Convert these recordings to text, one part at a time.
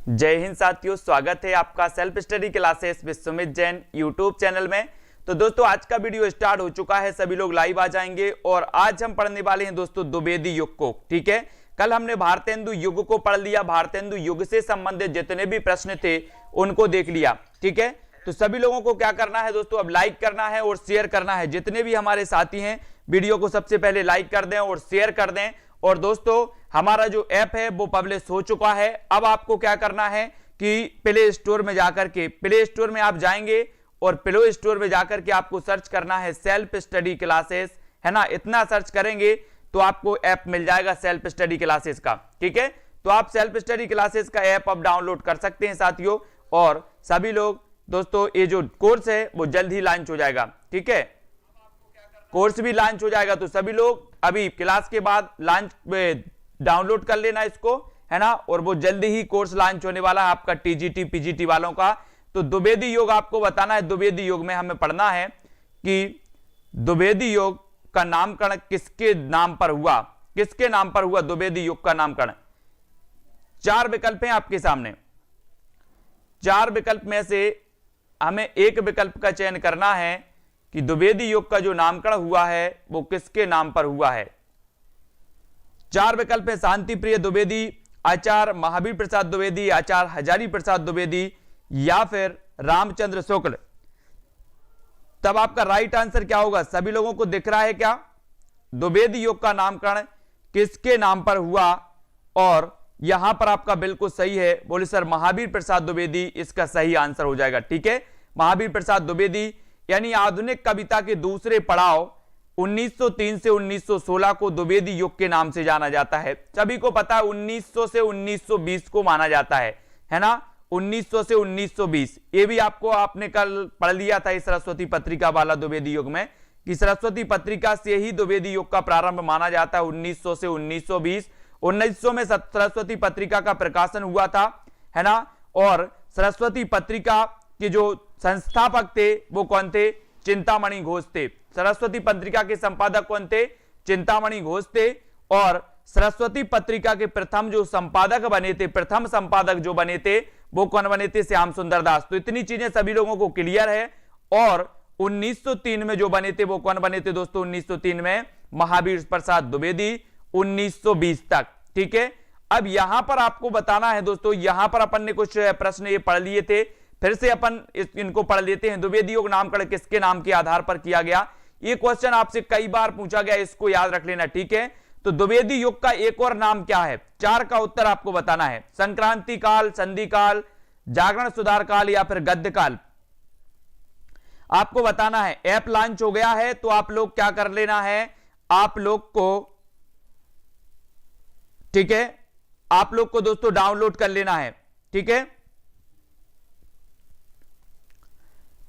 जय हिंद साथियों, स्वागत है आपका self study classes with Sumit Jain YouTube channel में। तो दोस्तों आज का वीडियो स्टार्ट हो चुका है, सभी लोग लाइव आ जाएंगे और आज हम पढ़ने वाले हैं दोस्तों द्विवेदी युग को। ठीक है, कल हमने भारतेंदु युग को पढ़ लिया, भारतेंदु युग से संबंधित जितने भी प्रश्न थे उनको देख लिया। ठीक है, तो सभी लोगों को क्या करना है दोस्तों, अब लाइक करना है और शेयर करना है। जितने भी हमारे साथी हैं वीडियो को सबसे पहले लाइक कर दें और शेयर कर दें। और दोस्तों हमारा जो ऐप है वो पब्लिश हो चुका है। अब आपको क्या करना है कि प्ले स्टोर में जाकर के, प्ले स्टोर में आप जाएंगे और प्ले स्टोर में जाकर के आपको सर्च करना है सेल्फ स्टडी क्लासेस, है ना। इतना सर्च करेंगे तो आपको ऐप मिल जाएगा सेल्फ स्टडी क्लासेस का। ठीक है, तो आप सेल्फ स्टडी क्लासेस का ऐप अब डाउनलोड कर सकते हैं साथियों। और सभी लोग दोस्तों ये जो कोर्स है वो जल्द ही लॉन्च हो जाएगा। ठीक है, कोर्स भी लॉन्च हो जाएगा, तो सभी लोग अभी क्लास के बाद लॉन्च डाउनलोड कर लेना इसको, है ना। और वो जल्दी ही कोर्स लॉन्च होने वाला है आपका टीजीटी पीजीटी वालों का। तो द्विवेदी योग आपको बताना है, द्विवेदी योग में हमें पढ़ना है कि द्विवेदी योग का नामकरण किसके नाम पर हुआ, किसके नाम पर हुआ द्विवेदी योग का नामकरण। चार विकल्प हैं आपके सामने, चार विकल्प में से हमें एक विकल्प का चयन करना है कि द्विवेदी योग का जो नामकरण हुआ है वो किसके नाम पर हुआ है। चार विकल्प है, शांति प्रिय द्विवेदी, आचार्य महावीर प्रसाद द्विवेदी, आचार्य हजारी प्रसाद द्विवेदी या फिर रामचंद्र शुक्ल। तब आपका राइट आंसर क्या होगा, सभी लोगों को दिख रहा है क्या, द्विवेदी योग का नामकरण किसके नाम पर हुआ। और यहां पर आपका बिल्कुल सही है, बोले सर महावीर प्रसाद द्विवेदी इसका सही आंसर हो जाएगा। ठीक है, महावीर प्रसाद द्विवेदी यानी आधुनिक कविता के दूसरे पड़ाव 1903 से 1916 को द्विवेदी युग के नाम से जाना जाता है। सभी को पता है 1900 से 1920 को माना जाता है ना, 1900 से 1920। ये भी आपको आपने कल पढ़ लिया था इस सरस्वती पत्रिका वाला द्विवेदी युग में, कि सरस्वती पत्रिका से ही द्विवेदी युग का प्रारंभ माना जाता है 1900 से 1920। 1900 में सरस्वती पत्रिका का प्रकाशन हुआ था, है ना। और सरस्वती पत्रिका के जो संस्थापक थे वो कौन थे, चिंतामणि घोष थे। सरस्वती पत्रिका के संपादक कौन थे, चिंतामणि घोष थे। और सरस्वती पत्रिका के प्रथम जो संपादक बने थे, प्रथम संपादक जो बने थे वो कौन बने थे, श्याम सुंदर दास। तो इतनी चीजें सभी लोगों को क्लियर है। और 1903 में जो बने थे वो कौन बने थे दोस्तों, 1903 में महावीर प्रसाद द्विवेदी, 1920 तक। ठीक है, अब यहां पर आपको बताना है दोस्तों, यहां पर अपन ने कुछ प्रश्न ये पढ़ लिए थे, फिर से अपन इनको पढ़ लेते हैं। द्विवेदी योग नामकरण किसके नाम के आधार पर किया गया, ये क्वेश्चन आपसे कई बार पूछा गया, इसको याद रख लेना। ठीक है, तो द्विवेदी योग का एक और नाम क्या है, चार का उत्तर आपको बताना है। संक्रांति काल, संधि काल, जागरण सुधार काल या फिर गद्य काल, आपको बताना है। ऐप लॉन्च हो गया है तो आप लोग क्या कर लेना है, आप लोग को, ठीक है, आप लोग को दोस्तों डाउनलोड कर लेना है। ठीक है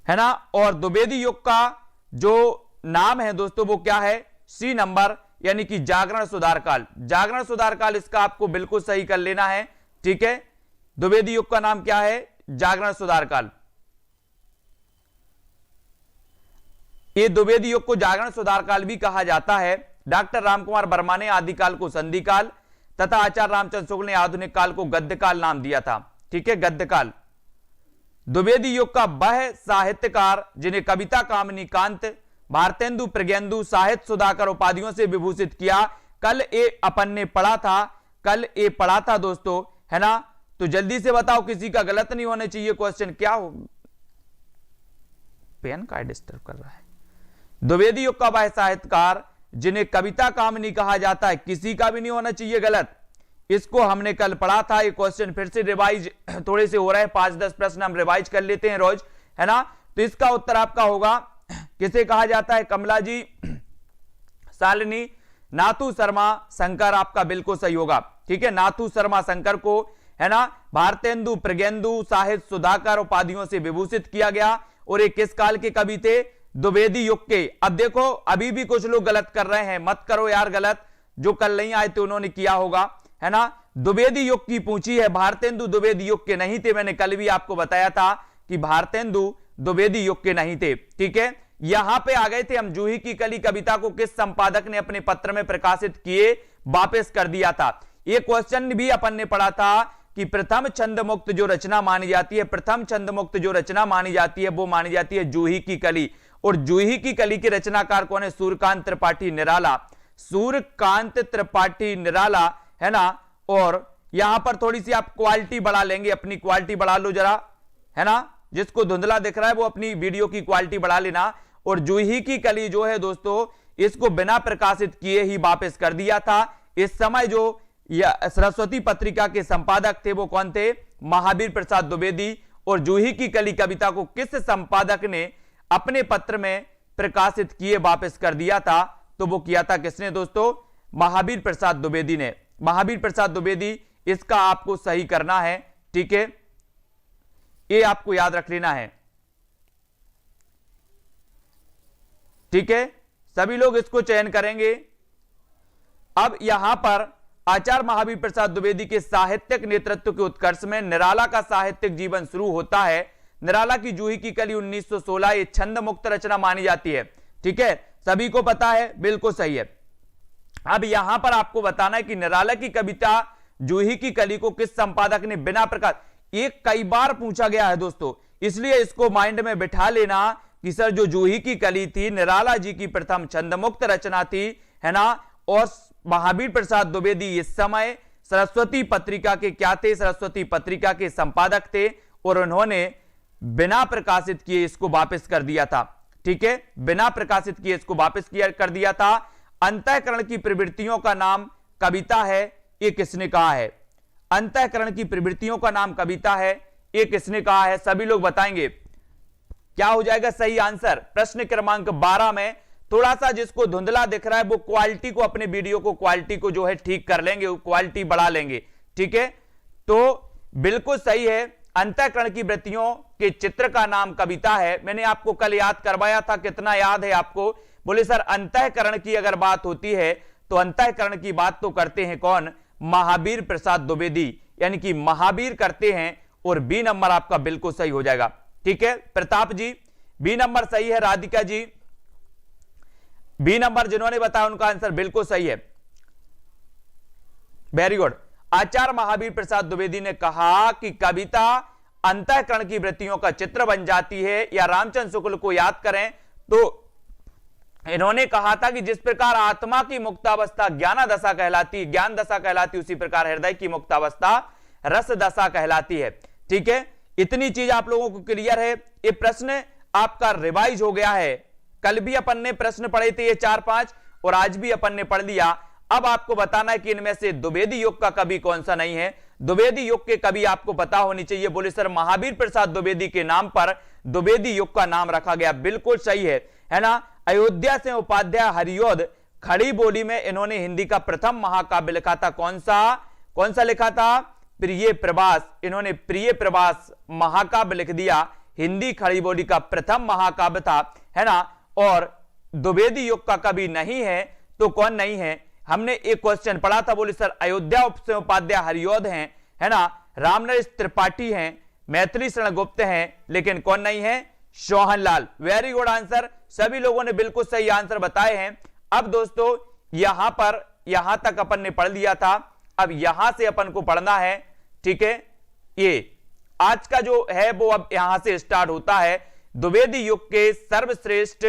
ना। और द्विवेदी योग का जो नाम है दोस्तों वो क्या है, सी नंबर, यानी कि जागरण सुधार काल। जागरण सुधार काल इसका आपको बिल्कुल सही कर लेना है। ठीक है, द्विवेदी योग का नाम क्या है, जागरण सुधार काल। ये द्विवेदी योग को जागरण सुधार काल भी कहा जाता है। डॉक्टर रामकुमार वर्मा ने आदि काल को संधि काल तथा आचार्य रामचंद्र शुक्ल ने आधुनिक काल को गद्य काल नाम दिया था। ठीक है, गद्य काल। द्विवेदी युग का वह साहित्यकार जिन्हें कविता कामिनी कांत, भारतेंदु, प्रज्ञेंदु, साहित्य सुधाकर उपाधियों से विभूषित किया। कल ये अपन ने पढ़ा था, कल ये पढ़ा था दोस्तों, है ना। तो जल्दी से बताओ, किसी का गलत नहीं होने चाहिए क्वेश्चन। क्या हो, पेन का डिस्टर्ब कर रहा है। द्विवेदी युग का वह साहित्यकार जिन्हें कविता कामिनी कहा जाता है, किसी का भी नहीं होना चाहिए गलत। इसको हमने कल पढ़ा था, ये क्वेश्चन फिर से रिवाइज थोड़े से हो रहे हैं, 5-10 प्रश्न हम रिवाइज कर लेते हैं रोज, है ना। तो इसका उत्तर आपका होगा, किसे कहा जाता है, कमला जी, शालिनी, नाथू शर्मा शंकर, आपका बिल्कुल सही होगा। ठीक है, नाथू शर्मा शंकर को, है ना, भारतेंदु, प्रज्ञेंदु, साहित्य सुधाकर उपाधियों से विभूषित किया गया। और ये किस काल के कवि थे, द्विवेदी युग के। अब देखो अभी भी कुछ लोग गलत कर रहे हैं, मत करो यार गलत, जो कल नहीं आए थे उन्होंने किया होगा, है ना। द्विवेदी युग की पूछी है, भारतेंदु द्विवेदी युग के नहीं थे। मैंने कल भी आपको बताया था कि भारतेंदु द्विवेदी युग के नहीं थे। ठीक है, यहां पे आ गए थे हम, जूही की कली कविता को किस संपादक ने अपने पत्र में प्रकाशित किए वापस कर दिया था। ये क्वेश्चन भी अपन ने पढ़ा था कि प्रथम छंद मुक्त जो रचना मानी जाती है, प्रथम छंद मुक्त जो रचना मानी जाती है वो मानी जाती है जूही की कली। और जूही की कली के रचनाकार कौन है? सूर्यकांत त्रिपाठी निराला, सूर्यकांत त्रिपाठी निराला, है ना। और यहां पर थोड़ी सी आप क्वालिटी बढ़ा लेंगे, अपनी क्वालिटी बढ़ा लो जरा, है ना। जिसको धुंधला दिख रहा है वो अपनी वीडियो की क्वालिटी बढ़ा लेना। और जूही की कली जो है दोस्तों, इसको बिना प्रकाशित किए ही वापस कर दिया था। इस समय जो सरस्वती पत्रिका के संपादक थे वो कौन थे? महावीर प्रसाद द्विवेदी। और जूही की कली कविता को किस संपादक ने अपने पत्र में प्रकाशित किए वापस कर दिया था? तो वो किया था किसने दोस्तों? महावीर प्रसाद द्विवेदी ने। महावीर प्रसाद द्विवेदी, इसका आपको सही करना है, ठीक है, ये आपको याद रख लेना है, ठीक है। सभी लोग इसको चयन करेंगे। अब यहां पर आचार्य महावीर प्रसाद द्विवेदी के साहित्यिक नेतृत्व के उत्कर्ष में निराला का साहित्यिक जीवन शुरू होता है। निराला की जूही की कली 1916 ये छंद मुक्त रचना मानी जाती है, ठीक है, सभी को पता है, बिल्कुल सही है। अब यहां पर आपको बताना है कि निराला की कविता जूही की कली को किस संपादक ने बिना प्रकाश, एक कई बार पूछा गया है दोस्तों, इसलिए इसको माइंड में बिठा लेना कि सर जो जूही की कली थी निराला जी की प्रथम छंदमुक्त रचना थी, है ना। और महावीर प्रसाद द्विवेदी इस समय सरस्वती पत्रिका के क्या थे? सरस्वती पत्रिका के संपादक थे। और उन्होंने बिना प्रकाशित किए इसको वापस कर दिया था, ठीक है, बिना प्रकाशित किए इसको वापस कर दिया था। अंतःकरण की प्रवृत्तियों का नाम कविता है, ये किसने कहा है? अंतःकरण की प्रवृत्तियों का नाम कविता है, ये किसने कहा है? सभी लोग बताएंगे क्या हो जाएगा सही आंसर। प्रश्न क्रमांक 12 में थोड़ा सा जिसको धुंधला दिख रहा है वो क्वालिटी को, अपने वीडियो को क्वालिटी को जो है ठीक कर लेंगे, क्वालिटी बढ़ा लेंगे, ठीक है। तो बिल्कुल सही है, अंतःकरण की वृत्तियों के चित्र का नाम कविता है। मैंने आपको कल याद करवाया था, कितना याद है आपको? बोले सर अंतःकरण की अगर बात होती है तो अंतःकरण की बात तो करते हैं कौन? महावीर प्रसाद द्विवेदी, यानी कि महावीर करते हैं। और बी नंबर आपका बिल्कुल सही हो जाएगा, ठीक है। प्रताप जी बी नंबर सही है। राधिका जी बी नंबर जिन्होंने बताया उनका आंसर बिल्कुल सही है, वेरी गुड। आचार्य महावीर प्रसाद द्विवेदी ने कहा कि कविता अंतःकरण की वृत्तियों का चित्र बन जाती है। या रामचंद्र शुक्ल को याद करें तो इन्होंने कहा था कि जिस प्रकार आत्मा की मुक्तावस्था ज्ञान दशा कहलाती, उसी प्रकार हृदय की मुक्तावस्था रस दशा कहलाती है, ठीक है। इतनी चीज आप लोगों को क्लियर है। ये प्रश्न आपका रिवाइज हो गया है, कल भी अपन ने प्रश्न पढ़े थे ये 4-5 और आज भी अपन ने पढ़ लिया। अब आपको बताना है कि इनमें से द्विवेदी युग का कवि कौन सा नहीं है। द्विवेदी युग के कवि आपको पता होनी चाहिए। बोले सर महावीर प्रसाद द्विवेदी के नाम पर द्विवेदी युग का नाम रखा गया, बिल्कुल सही है ना। अयोध्या से उपाध्याय हरियोध खड़ी बोली में इन्होंने हिंदी का प्रथम महाकाव्य लिखा था। कौन सा लिखा था? प्रिय प्रवास। इन्होंने प्रिय प्रवास महाकाव्य लिख दिया, हिंदी खड़ी बोली का प्रथम महाकाव्य था, है ना। और द्विवेदी युग का कवि नहीं है तो कौन नहीं है? हमने एक क्वेश्चन पढ़ा था, बोले सर अयोध्या से उपाध्याय हरियोध हैं, है ना, रामनरेश त्रिपाठी हैं, मैथिली शरण गुप्त हैं, लेकिन कौन नहीं है? सोहनलाल। वेरी गुड आंसर, सभी लोगों ने बिल्कुल सही आंसर बताए हैं। अब दोस्तों यहां तक अपन ने पढ़ लिया था, अब यहां से अपन को पढ़ना है, ठीक है। ये आज का जो है वो अब यहां से स्टार्ट होता है। द्विवेदी युग के सर्वश्रेष्ठ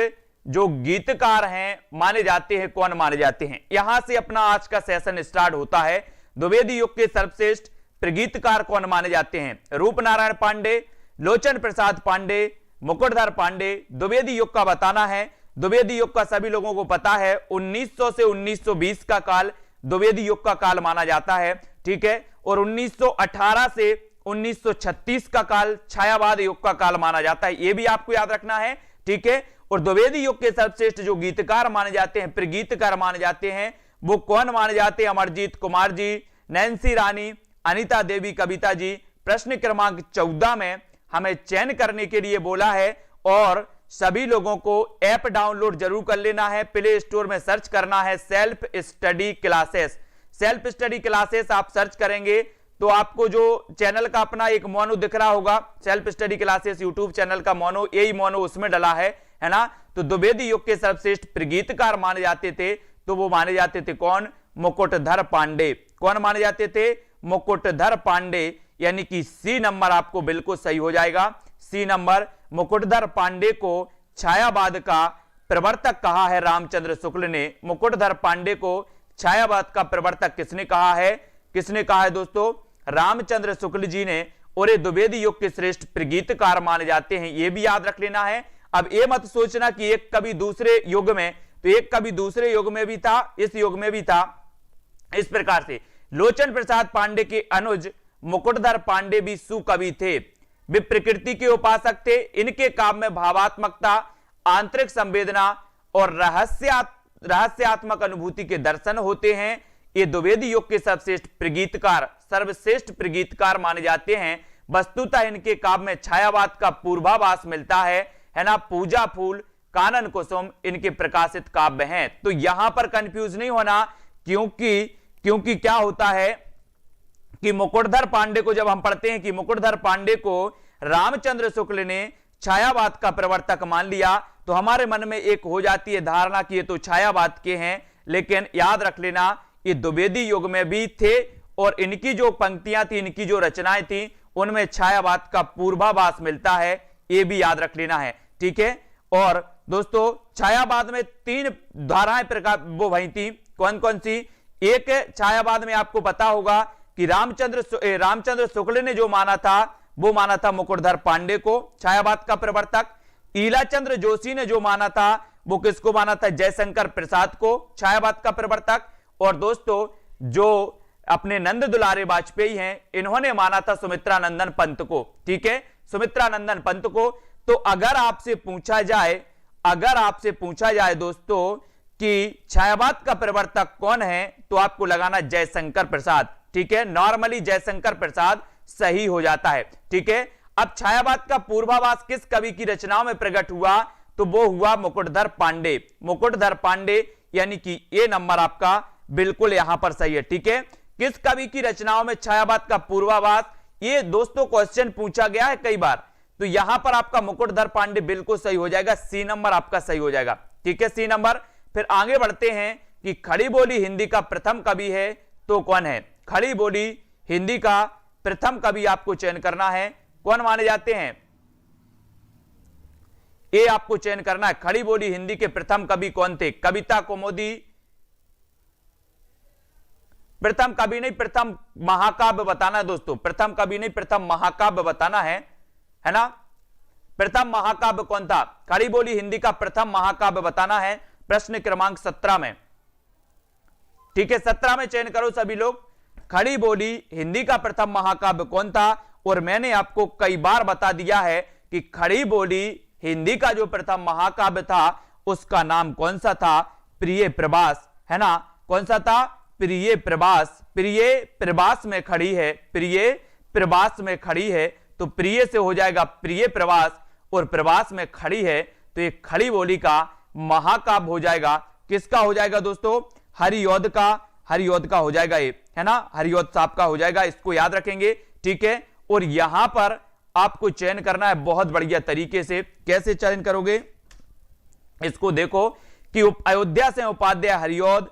जो गीतकार हैं माने जाते हैं, कौन माने जाते हैं? यहां से अपना आज का सेशन स्टार्ट होता है। द्विवेदी युग के सर्वश्रेष्ठ प्रगीतकार कौन माने जाते हैं? रूपनारायण पांडे, लोचन प्रसाद पांडे, मुकुटधर पांडे। द्विवेदी युग का बताना है। द्विवेदी युग का सभी लोगों को पता है 1900 से 1920 का काल द्विवेदी युग का काल माना जाता है, ठीक है। और 1918 से 1936 का काल छायावाद युग का काल माना जाता है, यह भी आपको याद रखना है, ठीक है। और द्विवेदी युग के सर्वश्रेष्ठ जो गीतकार माने जाते हैं, प्रगीतकार माने जाते हैं, वो कौन माने जाते हैं? अमरजीत कुमार जी, नैन्सी रानी, अनीता देवी, कविता जी। प्रश्न क्रमांक 14 में हमें चयन करने के लिए बोला है और सभी लोगों को ऐप डाउनलोड जरूर कर लेना है। प्ले स्टोर में सर्च करना है self study classes. Self study classes आप सर्च करेंगे तो आपको जो चैनल का अपना एक मोनो दिख रहा होगा, self study classes YouTube channel का मोनो, यही मोनो उसमें डला है ना। तो द्विवेदी युग के सर्वश्रेष्ठ प्रगीतकार माने जाते थे, तो वो माने जाते थे कौन? मुकुटधर पांडे। कौन माने जाते थे? मुकुटधर पांडे, यानी कि सी नंबर आपको बिल्कुल सही हो जाएगा। सी नंबर, मुकुटधर पांडे को छायावाद का प्रवर्तक कहा है रामचंद्र शुक्ल ने। मुकुटधर पांडे को छायावाद का प्रवर्तक किसने कहा है? किसने कहा है दोस्तों? रामचंद्र शुक्ल जी ने। और ये द्विवेदी युग के श्रेष्ठ प्रगीतकार माने जाते हैं, ये भी याद रख लेना है। अब ये मत सोचना कि एक कवि दूसरे युग में, तो एक कवि दूसरे युग में भी था, इस युग में भी था। इस प्रकार से लोचन प्रसाद पांडे के अनुज मुकुटधर पांडे भी सुकवि थे। वे प्रकृति के उपासक थे। इनके काव्य में भावात्मकता, आंतरिक संवेदना और रहस्यात्मक अनुभूति के दर्शन होते हैं। ये द्विवेदी युग के सर्वश्रेष्ठ प्रगीतकार माने जाते हैं। वस्तुतः इनके काव्य में छायावाद का पूर्वाभास मिलता है ना। पूजा फूल, कानन कुसुम इनके प्रकाशित काव्य हैं। तो यहां पर कंफ्यूज नहीं होना, क्योंकि क्या होता है कि मुकुटधर पांडे को जब हम पढ़ते हैं कि मुकुटधर पांडे को रामचंद्र शुक्ल ने छायावाद का प्रवर्तक मान लिया, तो हमारे मन में एक हो जाती है धारणा कि ये तो छायावाद के हैं। लेकिन याद रख लेना, ये द्विवेदी युग में भी थे और इनकी जो पंक्तियां थी, इनकी जो रचनाएं थी, उनमें छायावाद का पूर्वाभास मिलता है। ये भी याद रख लेना है, ठीक है। और दोस्तों छायावाद में 3 धाराएं प्रकार वो वही थी, कौन कौन सी? एक छायावाद में आपको पता होगा कि रामचंद्र शुक्ल ने जो माना था, वो माना था मुकुटधर पांडे को छायावाद का प्रवर्तक। ईलाचंद्र जोशी ने जो माना था, वो किसको माना था? जयशंकर प्रसाद को छायावाद का प्रवर्तक। और दोस्तों जो अपने नंद दुलारे वाजपेयी हैं, इन्होंने माना था सुमित्रानंदन पंत को, ठीक है, सुमित्रानंदन पंत को। तो अगर आपसे पूछा जाए दोस्तों कि छायावाद का प्रवर्तक कौन है, तो आपको लगाना जयशंकर प्रसाद, ठीक है। नॉर्मली जयशंकर प्रसाद सही हो जाता है, ठीक है। अब छायावाद का पूर्वाभास किस कवि की रचनाओं में प्रकट हुआ, तो वो हुआ मुकुटधर पांडे। मुकुटधर पांडे, यानी कि ये नंबर आपका बिल्कुल यहां पर सही है, ठीक है। किस कवि की रचनाओं में छायावाद का पूर्वाभास, ये दोस्तों क्वेश्चन पूछा गया है कई बार, तो यहां पर आपका मुकुटधर पांडे बिल्कुल सही हो जाएगा। सी नंबर आपका सही हो जाएगा, ठीक है, सी नंबर। फिर आगे बढ़ते हैं कि खड़ी बोली हिंदी का प्रथम कवि है, तो कौन है? खड़ी बोली हिंदी का प्रथम कवि आपको चयन करना है, कौन माने जाते हैं? ये आपको चयन करना है। खड़ी बोली हिंदी के प्रथम कवि कौन थे? कविता कुमुदी, प्रथम कवि नहीं, प्रथम महाकाव्य बताना है दोस्तों। प्रथम कवि नहीं, प्रथम महाकाव्य बताना है ना। प्रथम महाकाव्य कौन था? खड़ी बोली हिंदी का प्रथम महाकाव्य बताना है, प्रश्न क्रमांक 17 में, ठीक है। 17 में चयन करो सभी लोग। खड़ी बोली हिंदी का प्रथम महाकाव्य कौन था? और मैंने आपको कई बार बता दिया है कि खड़ी बोली हिंदी का जो प्रथम महाकाव्य था, उसका नाम कौन सा था? प्रिय प्रवास, है ना। कौन सा था? प्रिय प्रवास। प्रिय प्रवास में खड़ी है, प्रिय प्रवास में खड़ी है, तो प्रिय से हो जाएगा प्रिय प्रवास, और प्रवास में खड़ी है, तो ये खड़ी बोली का महाकाव्य हो जाएगा। किसका हो जाएगा दोस्तों? हरिऔध का हो जाएगा ये, है ना, हरिऔध साहब का हो जाएगा। इसको याद रखेंगे, ठीक है। और यहां पर आपको चयन करना है बहुत बढ़िया तरीके से। कैसे चयन करोगे इसको देखो कि अयोध्या से उपाध्याय हरिऔध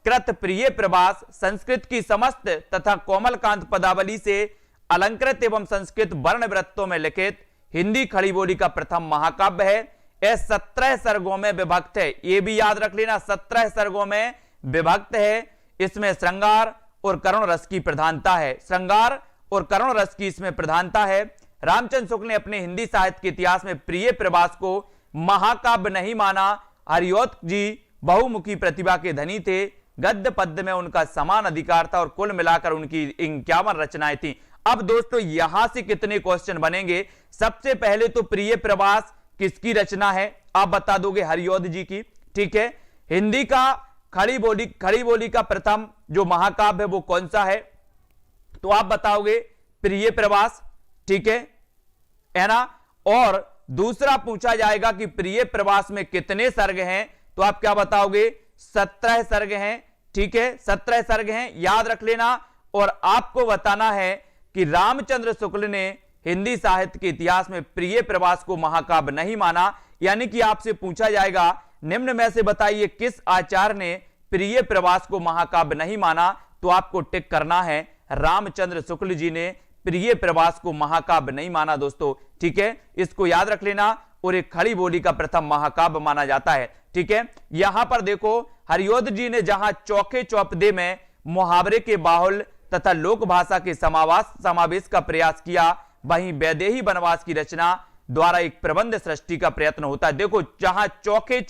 कृत प्रिय प्रवास संस्कृत की समस्त तथा कोमलकांत पदावली से अलंकृत एवं संस्कृत वर्ण वृत्तों में लिखित हिंदी खड़ी बोली का प्रथम महाकाव्य है। यह 17 सर्गों में विभक्त है, ये भी याद रख लेना, 17 सर्गों में विभक्त है। इसमें श्रृंगार और करुण रस की प्रधानता है, श्रृंगार और करुण रस की इसमें प्रधानता है। रामचंद्र शुक्ल ने अपने हिंदी साहित्य के इतिहास में प्रिय प्रवास को महाकाव्य नहीं माना। हरिऔध जी बहुमुखी प्रतिभा के धनी थे, गद्य पद्य में उनका समान अधिकार था और कुल मिलाकर उनकी 51 रचनाएं थी। अब दोस्तों यहां से कितने क्वेश्चन बनेंगे? सबसे पहले तो प्रिय प्रवास किसकी रचना है? आप बता दोगे हरिऔध जी की, ठीक है। हिंदी का खड़ी बोली का प्रथम जो महाकाव्य है वो कौन सा है? तो आप बताओगे प्रिय प्रवास, ठीक है ना। और दूसरा पूछा जाएगा कि प्रिय प्रवास में कितने सर्ग हैं, तो आप क्या बताओगे? 17 सर्ग हैं, ठीक है, 17 सर्ग हैं, याद रख लेना। और आपको बताना है कि रामचंद्र शुक्ल ने हिंदी साहित्य के इतिहास में प्रिय प्रवास को महाकाव्य नहीं माना। यानी कि आपसे पूछा जाएगा निम्न में से बताइए किस आचार्य ने प्रिय प्रवास को महाकाव्य नहीं माना, तो आपको टिक करना है रामचंद्र शुक्ल जी ने प्रिय प्रवास को महाकाव्य नहीं माना दोस्तों, ठीक है, इसको याद रख लेना। और एक खड़ी बोली का प्रथम महाकाव्य माना जाता है, ठीक है। यहां पर देखो हरिओद जी ने जहां चौके चौपदे में मुहावरे के बाहुल तथा लोक भाषा के समावेश का प्रयास किया, वहीं वैदेही वनवास की रचना द्वारा एक प्रबंध सृष्टि का प्रयत्न होता है। देखो जहां चौके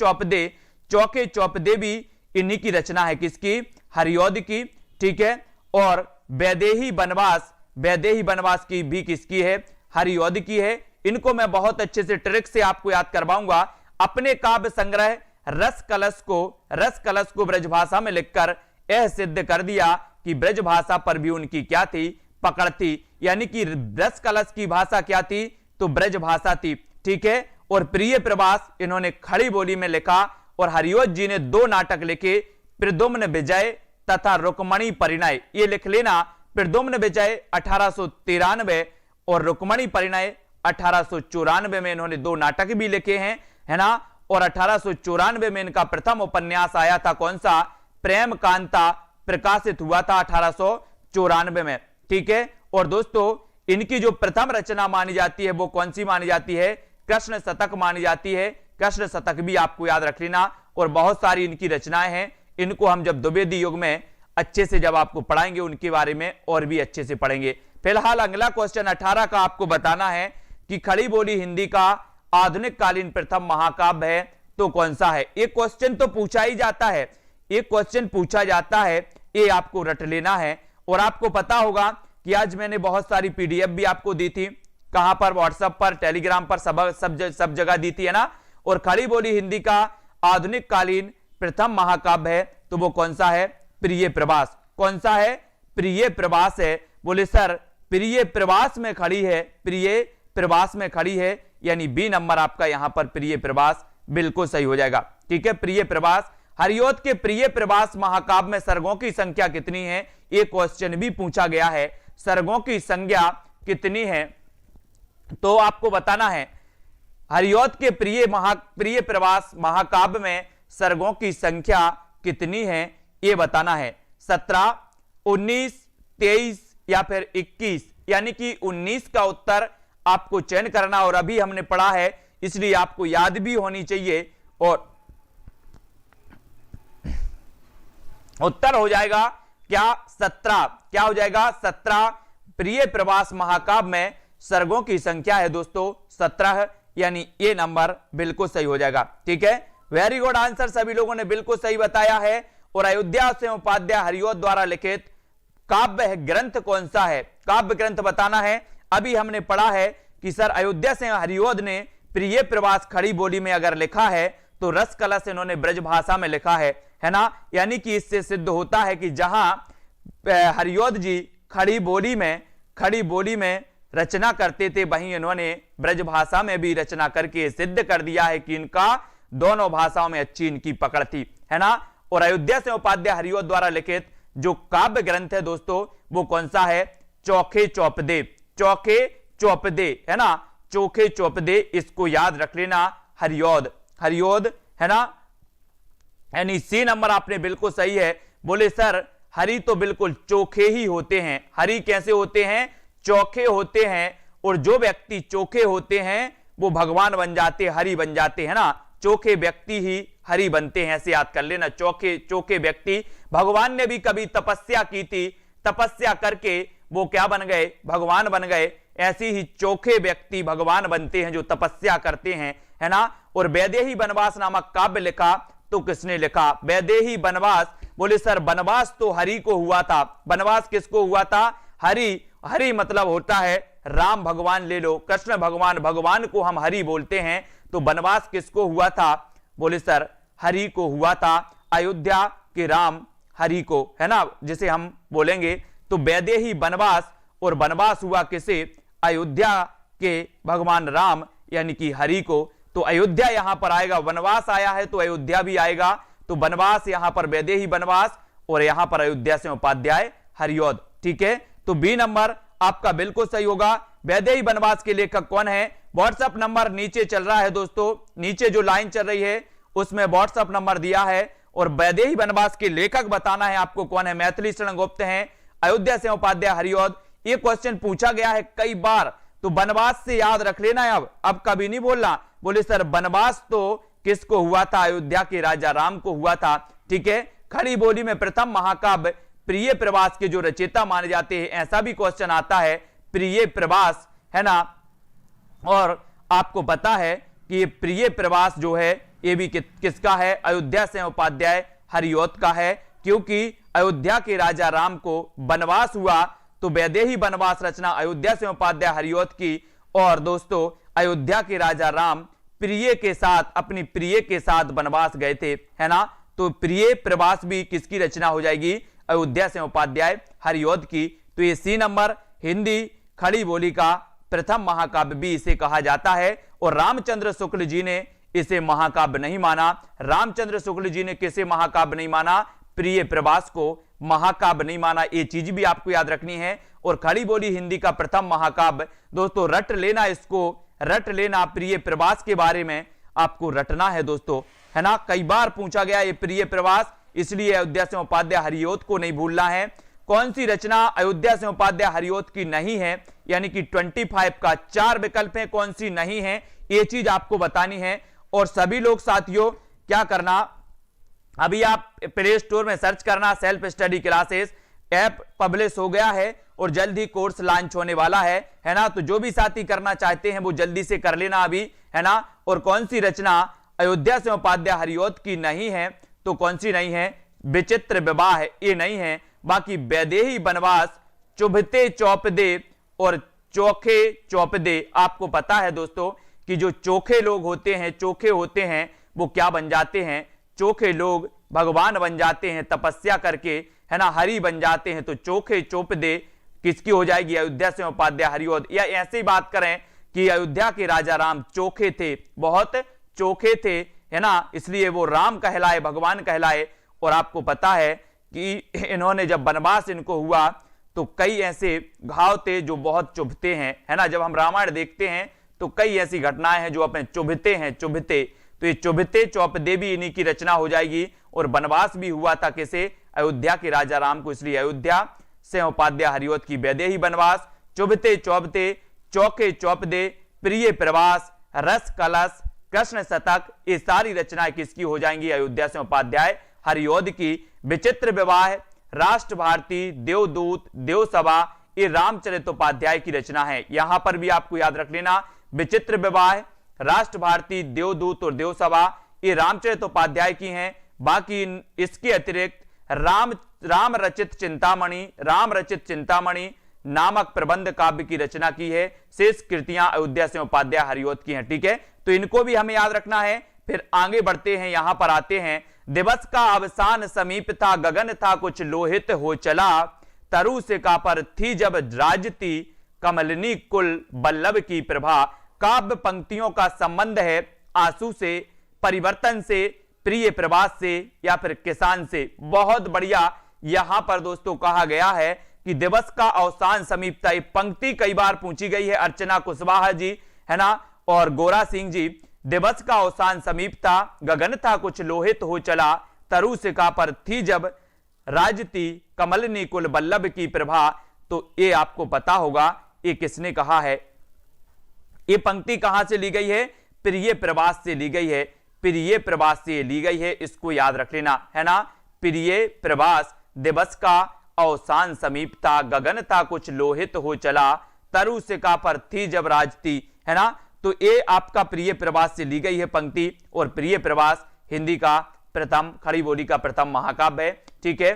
चौपदे भी इन्हीं की रचना है, किसकी, हरिओद की, ठीक है। और वैदेही वनवास की भी किसकी है, हरिओद की है। इनको मैं बहुत अच्छे से ट्रिक से आपको याद करवाऊंगा। अपने काव्य संग्रह रस कलश को ब्रजभाषा में लिखकर यह सिद्ध कर दिया कि ब्रजभाषा पर भी उनकी क्या थी, पकड़ थी। यानी कि रस कलश की भाषा क्या थी, तो ब्रजभाषा थी, ठीक है। और प्रिय प्रवास इन्होंने खड़ी बोली में लिखा। और हरिओद जी ने 2 नाटक लिखे, प्रद्युम्न विजय तथा रुक्मणी परिणय। ये लिख लेना, प्रद्युम्न विजय 1893 और रुक्मणी परिणय 1894 में इन्होंने 2 नाटक भी लिखे हैं, है ना। और 1894 में इनका प्रथम उपन्यास आया था, कौन सा, प्रेम कांता, प्रकाशित हुआ था 1894 में, ठीक है। और दोस्तों इनकी जो प्रथम रचना मानी जाती है वो कौन सी मानी जाती है, कृष्ण शतक मानी जाती है। कृष्ण शतक भी आपको याद रख लेना। और बहुत सारी इनकी रचनाएं हैं, इनको हम जब द्विवेदी युग में अच्छे से जब आपको पढ़ाएंगे उनके बारे में और भी अच्छे से पढ़ेंगे। फिलहाल अगला क्वेश्चन 18 का आपको बताना है कि खड़ी बोली हिंदी का आधुनिक कालीन प्रथम महाकाव्य है तो कौन सा है। एक क्वेश्चन तो पूछा ही जाता है, एक क्वेश्चन पूछा जाता है, ये आपको रट लेना है। और आपको पता होगा कि आज मैंने बहुत सारी पीडीएफ भी आपको दी थी, कहां पर, व्हाट्सएप पर, टेलीग्राम पर, सब जगह दी थी, है ना। और खड़ी बोली हिंदी का आधुनिक कालीन प्रथम महाकाव्य है तो वो कौन सा है, प्रिय प्रवास। कौन सा है, प्रिय प्रवास है। बोले सर प्रिय प्रवास में खड़ी है, प्रिय प्रवास में खड़ी है, यानी बी नंबर आपका यहां पर प्रिय प्रवास बिल्कुल सही हो जाएगा, ठीक है। प्रिय प्रवास, हरिओद के प्रिय प्रवास महाकाव्य में सर्गों की संख्या कितनी है, एक क्वेश्चन भी पूछा गया है, सर्गों की संख्या कितनी है तो आपको बताना है। हरिओद के प्रिय प्रवास महाकाव्य में सर्गों की संख्या कितनी है ये बताना है, 17, 19, 23 या फिर 21। यानी कि 19 का उत्तर आपको चयन करना। और अभी हमने पढ़ा है इसलिए आपको याद भी होनी चाहिए। और उत्तर हो जाएगा क्या, 17। क्या हो जाएगा, 17। प्रिय प्रवास महाकाव्य में सर्गों की संख्या है दोस्तों 17, यानी ये नंबर बिल्कुल सही हो जाएगा, ठीक है। वेरी गुड आंसर, सभी लोगों ने बिल्कुल सही बताया है। और अयोध्या से उपाध्याय हरिओद द्वारा लिखित काव्य ग्रंथ कौन सा है, काव्य ग्रंथ बताना है। अभी हमने पढ़ा है कि सर अयोध्या से हरिओद ने प्रिय प्रवास खड़ी बोली में अगर लिखा है तो रस कलश इन्होंने ब्रजभाषा में लिखा है ना। यानी कि इससे सिद्ध होता है कि जहां हरिओद जी खड़ी बोली में रचना करते थे वहीं इन्होंने ब्रजभाषा में भी रचना करके सिद्ध कर दिया है कि इनका दोनों भाषाओं में अच्छी इनकी पकड़ थी, है ना। और अयोध्या से उपाध्याय हरिओद द्वारा लिखित जो काव्य ग्रंथ है दोस्तों वो कौन सा है, चौखे चौपदे, है ना, चोखे चौपदे, इसको याद रख लेना, हरिओद, है ना। यानी सी नंबर आपने बिल्कुल सही है। बोले सर हरि तो बिल्कुल चोखे ही होते हैं, हरि कैसे होते हैं, चोखे होते हैं। और जो व्यक्ति चोखे होते हैं वो भगवान बन जाते, हरि बन जाते, है ना। चोखे व्यक्ति ही हरि बनते हैं, ऐसे याद कर लेना। चोखे व्यक्ति, भगवान ने भी कभी तपस्या की थी, तपस्या करके वो क्या बन गए, भगवान बन गए। ऐसे ही चोखे व्यक्ति भगवान बनते हैं जो तपस्या करते हैं, है ना। और वैदेही वनवास नामक काव्य लिखा तो किसने लिखा, वैदेही वनवास। बोले सर वनवास तो हरि को हुआ था, वनवास किसको हुआ था, हरि मतलब होता है राम भगवान, ले लो कृष्ण भगवान को हम हरि बोलते हैं। तो वनवास किसको हुआ था, बोले सर हरि को हुआ था, अयोध्या के राम हरि को, है ना, जिसे हम बोलेंगे। तो वैदेही वनवास, और वनवास हुआ किसे, अयोध्या के भगवान राम यानी कि हरि को। तो अयोध्या यहां पर आएगा, वनवास आया है तो अयोध्या भी आएगा। तो वनवास यहां पर वैदेही वनवास और यहां पर अयोध्या से उपाध्याय हरिओद, ठीक है। तो बी नंबर आपका बिल्कुल सही होगा। वैदेही वनवास के लेखक कौन है, व्हाट्सएप नंबर नीचे चल रहा है दोस्तों, नीचे जो लाइन चल रही है उसमें व्हाट्सएप नंबर दिया है। और वैदेही वनवास के लेखक बताना है आपको कौन है, मैथिली शरण गुप्त हैं, अयोध्या से उपाध्याय हरिऔध। ये क्वेश्चन पूछा गया है कई बार, तो बनवास से याद रख लेना है। अब कभी नहीं बोलना बोले सर बनवास तो किसको हुआ था, अयोध्या के राजा राम को हुआ था। ठीक है, खड़ी बोली में प्रथम महाकाव्य प्रिय प्रवास के जो रचयिता माने जाते हैं, ऐसा भी क्वेश्चन आता है प्रिय प्रवास, है ना। और आपको पता है कि ये प्रिय प्रवास जो है ये भी किसका है, अयोध्या से उपाध्याय हरिऔध का है, क्योंकि अयोध्या के राजा राम को वनवास हुआ तो वैदेही वनवास रचना अयोध्या से उपाध्याय हरिऔध की। और दोस्तों अयोध्या के राजा राम प्रिय के साथ, अपनी प्रिय के साथ वनवास गए थे, है ना। तो प्रिय प्रवास भी किसकी रचना हो जाएगी, अयोध्या से उपाध्याय हरिऔध की। तो ये सी नंबर हिंदी खड़ी बोली का प्रथम महाकाव्य भी इसे कहा जाता है। और रामचंद्र शुक्ल जी ने इसे महाकाव्य नहीं माना। रामचंद्र शुक्ल जी ने किसे महाकाव्य नहीं माना, प्रिय प्रवास को महाकाव्य नहीं माना। ये चीज भी आपको याद रखनी है। और खड़ी बोली हिंदी का प्रथम महाकाव्य, दोस्तों रट लेना, इसको रट लेना, प्रिय प्रवास के बारे में आपको रटना है दोस्तों, है ना। कई बार पूछा गया ये प्रिय प्रवास, इसलिए अयोध्या से उपाध्याय हरिऔध को नहीं भूलना है। कौन सी रचना अयोध्या से उपाध्याय हरिऔध की नहीं है, यानी कि 25 का 4 विकल्प है, कौन सी नहीं है ये चीज आपको बतानी है। और सभी लोग साथियों क्या करना, अभी आप प्ले स्टोर में सर्च करना self study classes, app publish हो गया है और जल्द ही कोर्स लॉन्च होने वाला है ना। तो जो भी साथी करना चाहते हैं वो जल्दी से कर लेना अभी, है ना। और कौन सी रचना अयोध्या से उपाध्याय हरिऔध की नहीं है, तो कौन सी नहीं है, विचित्र विवाह है, ये नहीं है। बाकी वैदेही वनवास, चुभते चौपदे और चोखे चौपदे, आपको पता है दोस्तों कि जो चोखे लोग होते हैं, चोखे होते हैं, वो क्या बन जाते हैं, चोखे लोग भगवान बन जाते हैं तपस्या करके, है ना, हरि बन जाते हैं। तो चोखे चौपदे किसकी हो जाएगी, अयोध्या से उपाध्याय हरिऔध। या ऐसे ही बात करें कि अयोध्या के राजा राम चोखे थे, बहुत चोखे थे, है ना, इसलिए वो राम कहलाए, भगवान कहलाए। और आपको पता है कि इन्होंने जब वनवास इनको हुआ तो कई ऐसे घाव थे जो बहुत चुभते हैं, है ना। जब हम रामायण देखते हैं तो कई ऐसी घटनाएं हैं जो अपने चुभते हैं, चुभते। तो ये चुभते चौपदे भी इन्हीं की रचना हो जाएगी। और वनवास भी हुआ था किसे, अयोध्या के राजा राम को, इसलिए अयोध्या से उपाध्याय हरिऔध की वैदेही वनवास, चुभते चौपदे, चौके चौपदे, प्रिय प्रवास, रस कलश, कृष्ण शतक, ये सारी रचनाएं किसकी हो जाएंगी, अयोध्या से उपाध्याय हरिऔध की। विचित्र विवाह, राष्ट्र भारती, देवदूत, देवसभा, ये रामचरितोपाध्याय की रचना है। यहां पर भी आपको याद रख लेना, विचित्र विवाह, राष्ट्र भारती, देवदूत और देवसभा ये रामचरितोपाध्याय की हैं। बाकी इसके अतिरिक्त राम रचित चिंतामणि नामक प्रबंध काव्य की रचना की है। शेष कृतियां अयोध्या से उपाध्याय हरिऔध की हैं। ठीक है, तो इनको भी हमें याद रखना है। फिर आगे बढ़ते हैं, यहां पर आते हैं, दिवस का अवसान समीप था, गगन था कुछ लोहित हो चला, तरु से कापर थी जब राजती, कमलनी कुल बल्लभ की प्रभा। काव्य पंक्तियों का संबंध है आंसू से, परिवर्तन से, प्रिय प्रवास से या फिर किसान से। बहुत बढ़िया यहां पर दोस्तों कहा गया है कि दिवस का अवसान समीप था। ये पंक्ति कई बार पूछी गई है, अर्चना कुशवाहा जी, है ना, और गोरा सिंह जी। दिवस का अवसान समीप था, गगन था कुछ लोहित हो चला, तरु सिका पर थी जब राजती, कमलनी कुल बल्लभ की प्रभा। तो ये आपको पता होगा ये किसने कहा है, ये पंक्ति कहां से ली गई है, प्रिय प्रवास से ली गई है, प्रिय प्रवास से ली गई है, इसको याद रख लेना, है ना। प्रिय प्रवास, दिवस का अवसान समीप था, गगन था कुछ लोहित हो चला, तरु सिका पर थी जब राजती, है ना। तो ये आपका प्रिय प्रवास से ली गई है पंक्ति। और प्रिय प्रवास हिंदी का प्रथम, खड़ी बोली का प्रथम महाकाव्य है। ठीक है,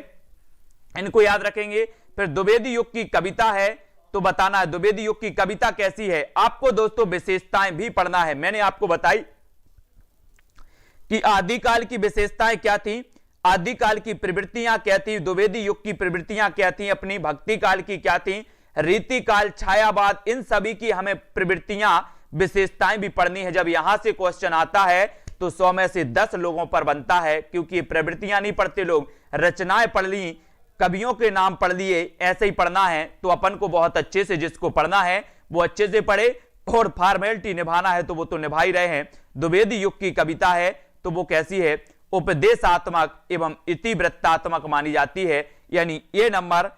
इनको याद रखेंगे। फिर द्विवेदी युग की कविता है, तो बताना है द्विवेदी युग की कविता कैसी है। आपको दोस्तों विशेषताएं भी पढ़ना है। मैंने आपको बताई कि आदिकाल की विशेषताएं क्या थी, आदिकाल की प्रवृत्तियां क्या थी, द्विवेदी युग की प्रवृत्तियां क्या थी, अपनी भक्ति काल की क्या थी, रीति काल, छायावाद, इन सभी की हमें प्रवृत्तियां, विशेषताएं भी पढ़नी है। जब यहां से क्वेश्चन आता है तो 100 में से 10 लोगों पर बनता है, क्योंकि प्रवृत्तियां नहीं पढ़ते लोग, रचनाएं पढ़ ली, कवियों के नाम पढ़ लिए, ऐसे ही पढ़ना है। तो अपन को बहुत अच्छे से, जिसको पढ़ना है वो अच्छे से पढ़े, और फॉर्मेलिटी निभाना है तो वो तो निभा ही रहे हैं। द्विवेदी युग की कविता है तो वो कैसी है, उपदेशात्मक एवं इतिवृत्तात्मक मानी जाती है। यानी ये नंबर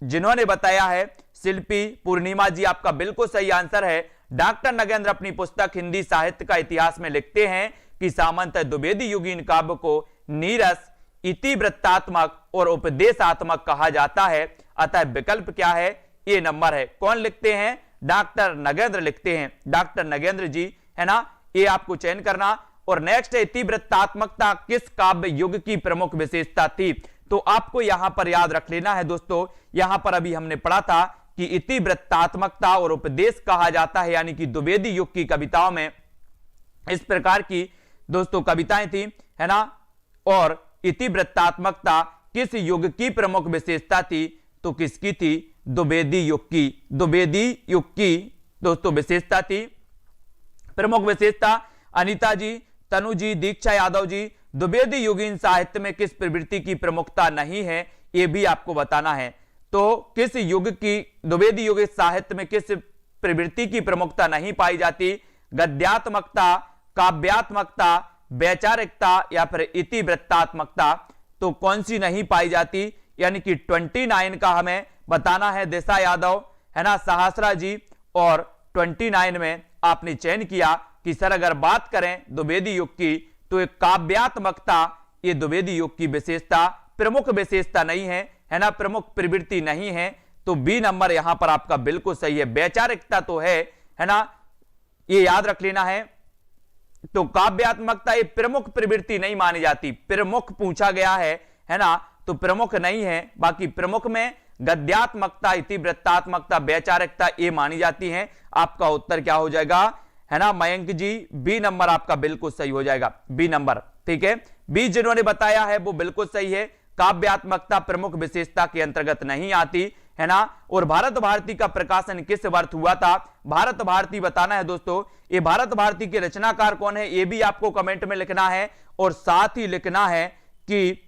जिन्होंने बताया है शिल्पी पूर्णिमा जी, आपका बिल्कुल सही आंसर है। डॉक्टर नगेंद्र अपनी पुस्तक हिंदी साहित्य का इतिहास में लिखते हैं कि सामंत द्विवेदी युगीन काव्य को नीरस, इतिवृत्तात्मक और उपदेशात्मक कहा जाता है। अतः विकल्प क्या है? ए नंबर है। कौन लिखते हैं? डॉक्टर नगेंद्र लिखते हैं, डॉक्टर नगेंद्र जी, है ना। ये आपको चयन करना। और नेक्स्ट है इतिवृत्तात्मकता किस काव्य युग की प्रमुख विशेषता थी? तो आपको यहां पर याद रख लेना है दोस्तों, यहां पर अभी हमने पढ़ा था कि इतिवृत्तात्मकता और उपदेश कहा जाता है, यानी कि द्विवेदी युग की कविताओं में इस प्रकार की दोस्तों कविताएं थी, है ना। और इतिवृत्तात्मकता किस युग की प्रमुख विशेषता थी? तो किसकी थी? द्विवेदी युग की, द्विवेदी युग की दोस्तों विशेषता थी। प्रमुख विशेषता अनीता जी, तनु जी, दीक्षा यादव जी, द्विवेदी युगीन साहित्य में किस प्रवृत्ति की प्रमुखता नहीं है? यह भी आपको बताना है। तो किस युग की द्विवेदी युग साहित्य में किस प्रवृत्ति की प्रमुखता नहीं पाई जाती? गद्यात्मकता, काव्यात्मकता, वैचारिकता या फिर इतिवृत्तात्मकता। तो कौन सी नहीं पाई जाती? यानी कि 29 का हमें बताना है। दिशा यादव, है ना, सहस्रा जी, और 29 में आपने चयन किया कि सर अगर बात करें द्विवेदी युग की तो एक काव्यात्मकता ये द्विवेदी युग की विशेषता, प्रमुख विशेषता नहीं है ना, प्रमुख प्रवृत्ति नहीं है। तो बी नंबर यहां पर आपका बिल्कुल सही है। वैचारिकता तो है ना, ये याद रख लेना है। तो काव्यात्मकता ये प्रमुख प्रवृत्ति नहीं मानी जाती, प्रमुख पूछा गया है ना, तो प्रमुख नहीं है। बाकी प्रमुख में गद्यात्मकता, इतिवृत्तात्मकता, वैचारिकता ये मानी जाती हैं। आपका उत्तर क्या हो जाएगा, है ना मयंक जी? बी नंबर आपका बिल्कुल सही हो जाएगा, बी नंबर, ठीक है। बी जिन्होंने बताया है वो बिल्कुल सही है। काव्यात्मकता प्रमुख विशेषता के अंतर्गत नहीं आती, है ना। और भारत भारती का प्रकाशन किस वर्ष हुआ था? भारत भारती बताना है दोस्तों। ये भारत भारती के रचनाकार कौन है ये भी आपको कमेंट में लिखना है। और साथ ही लिखना है कि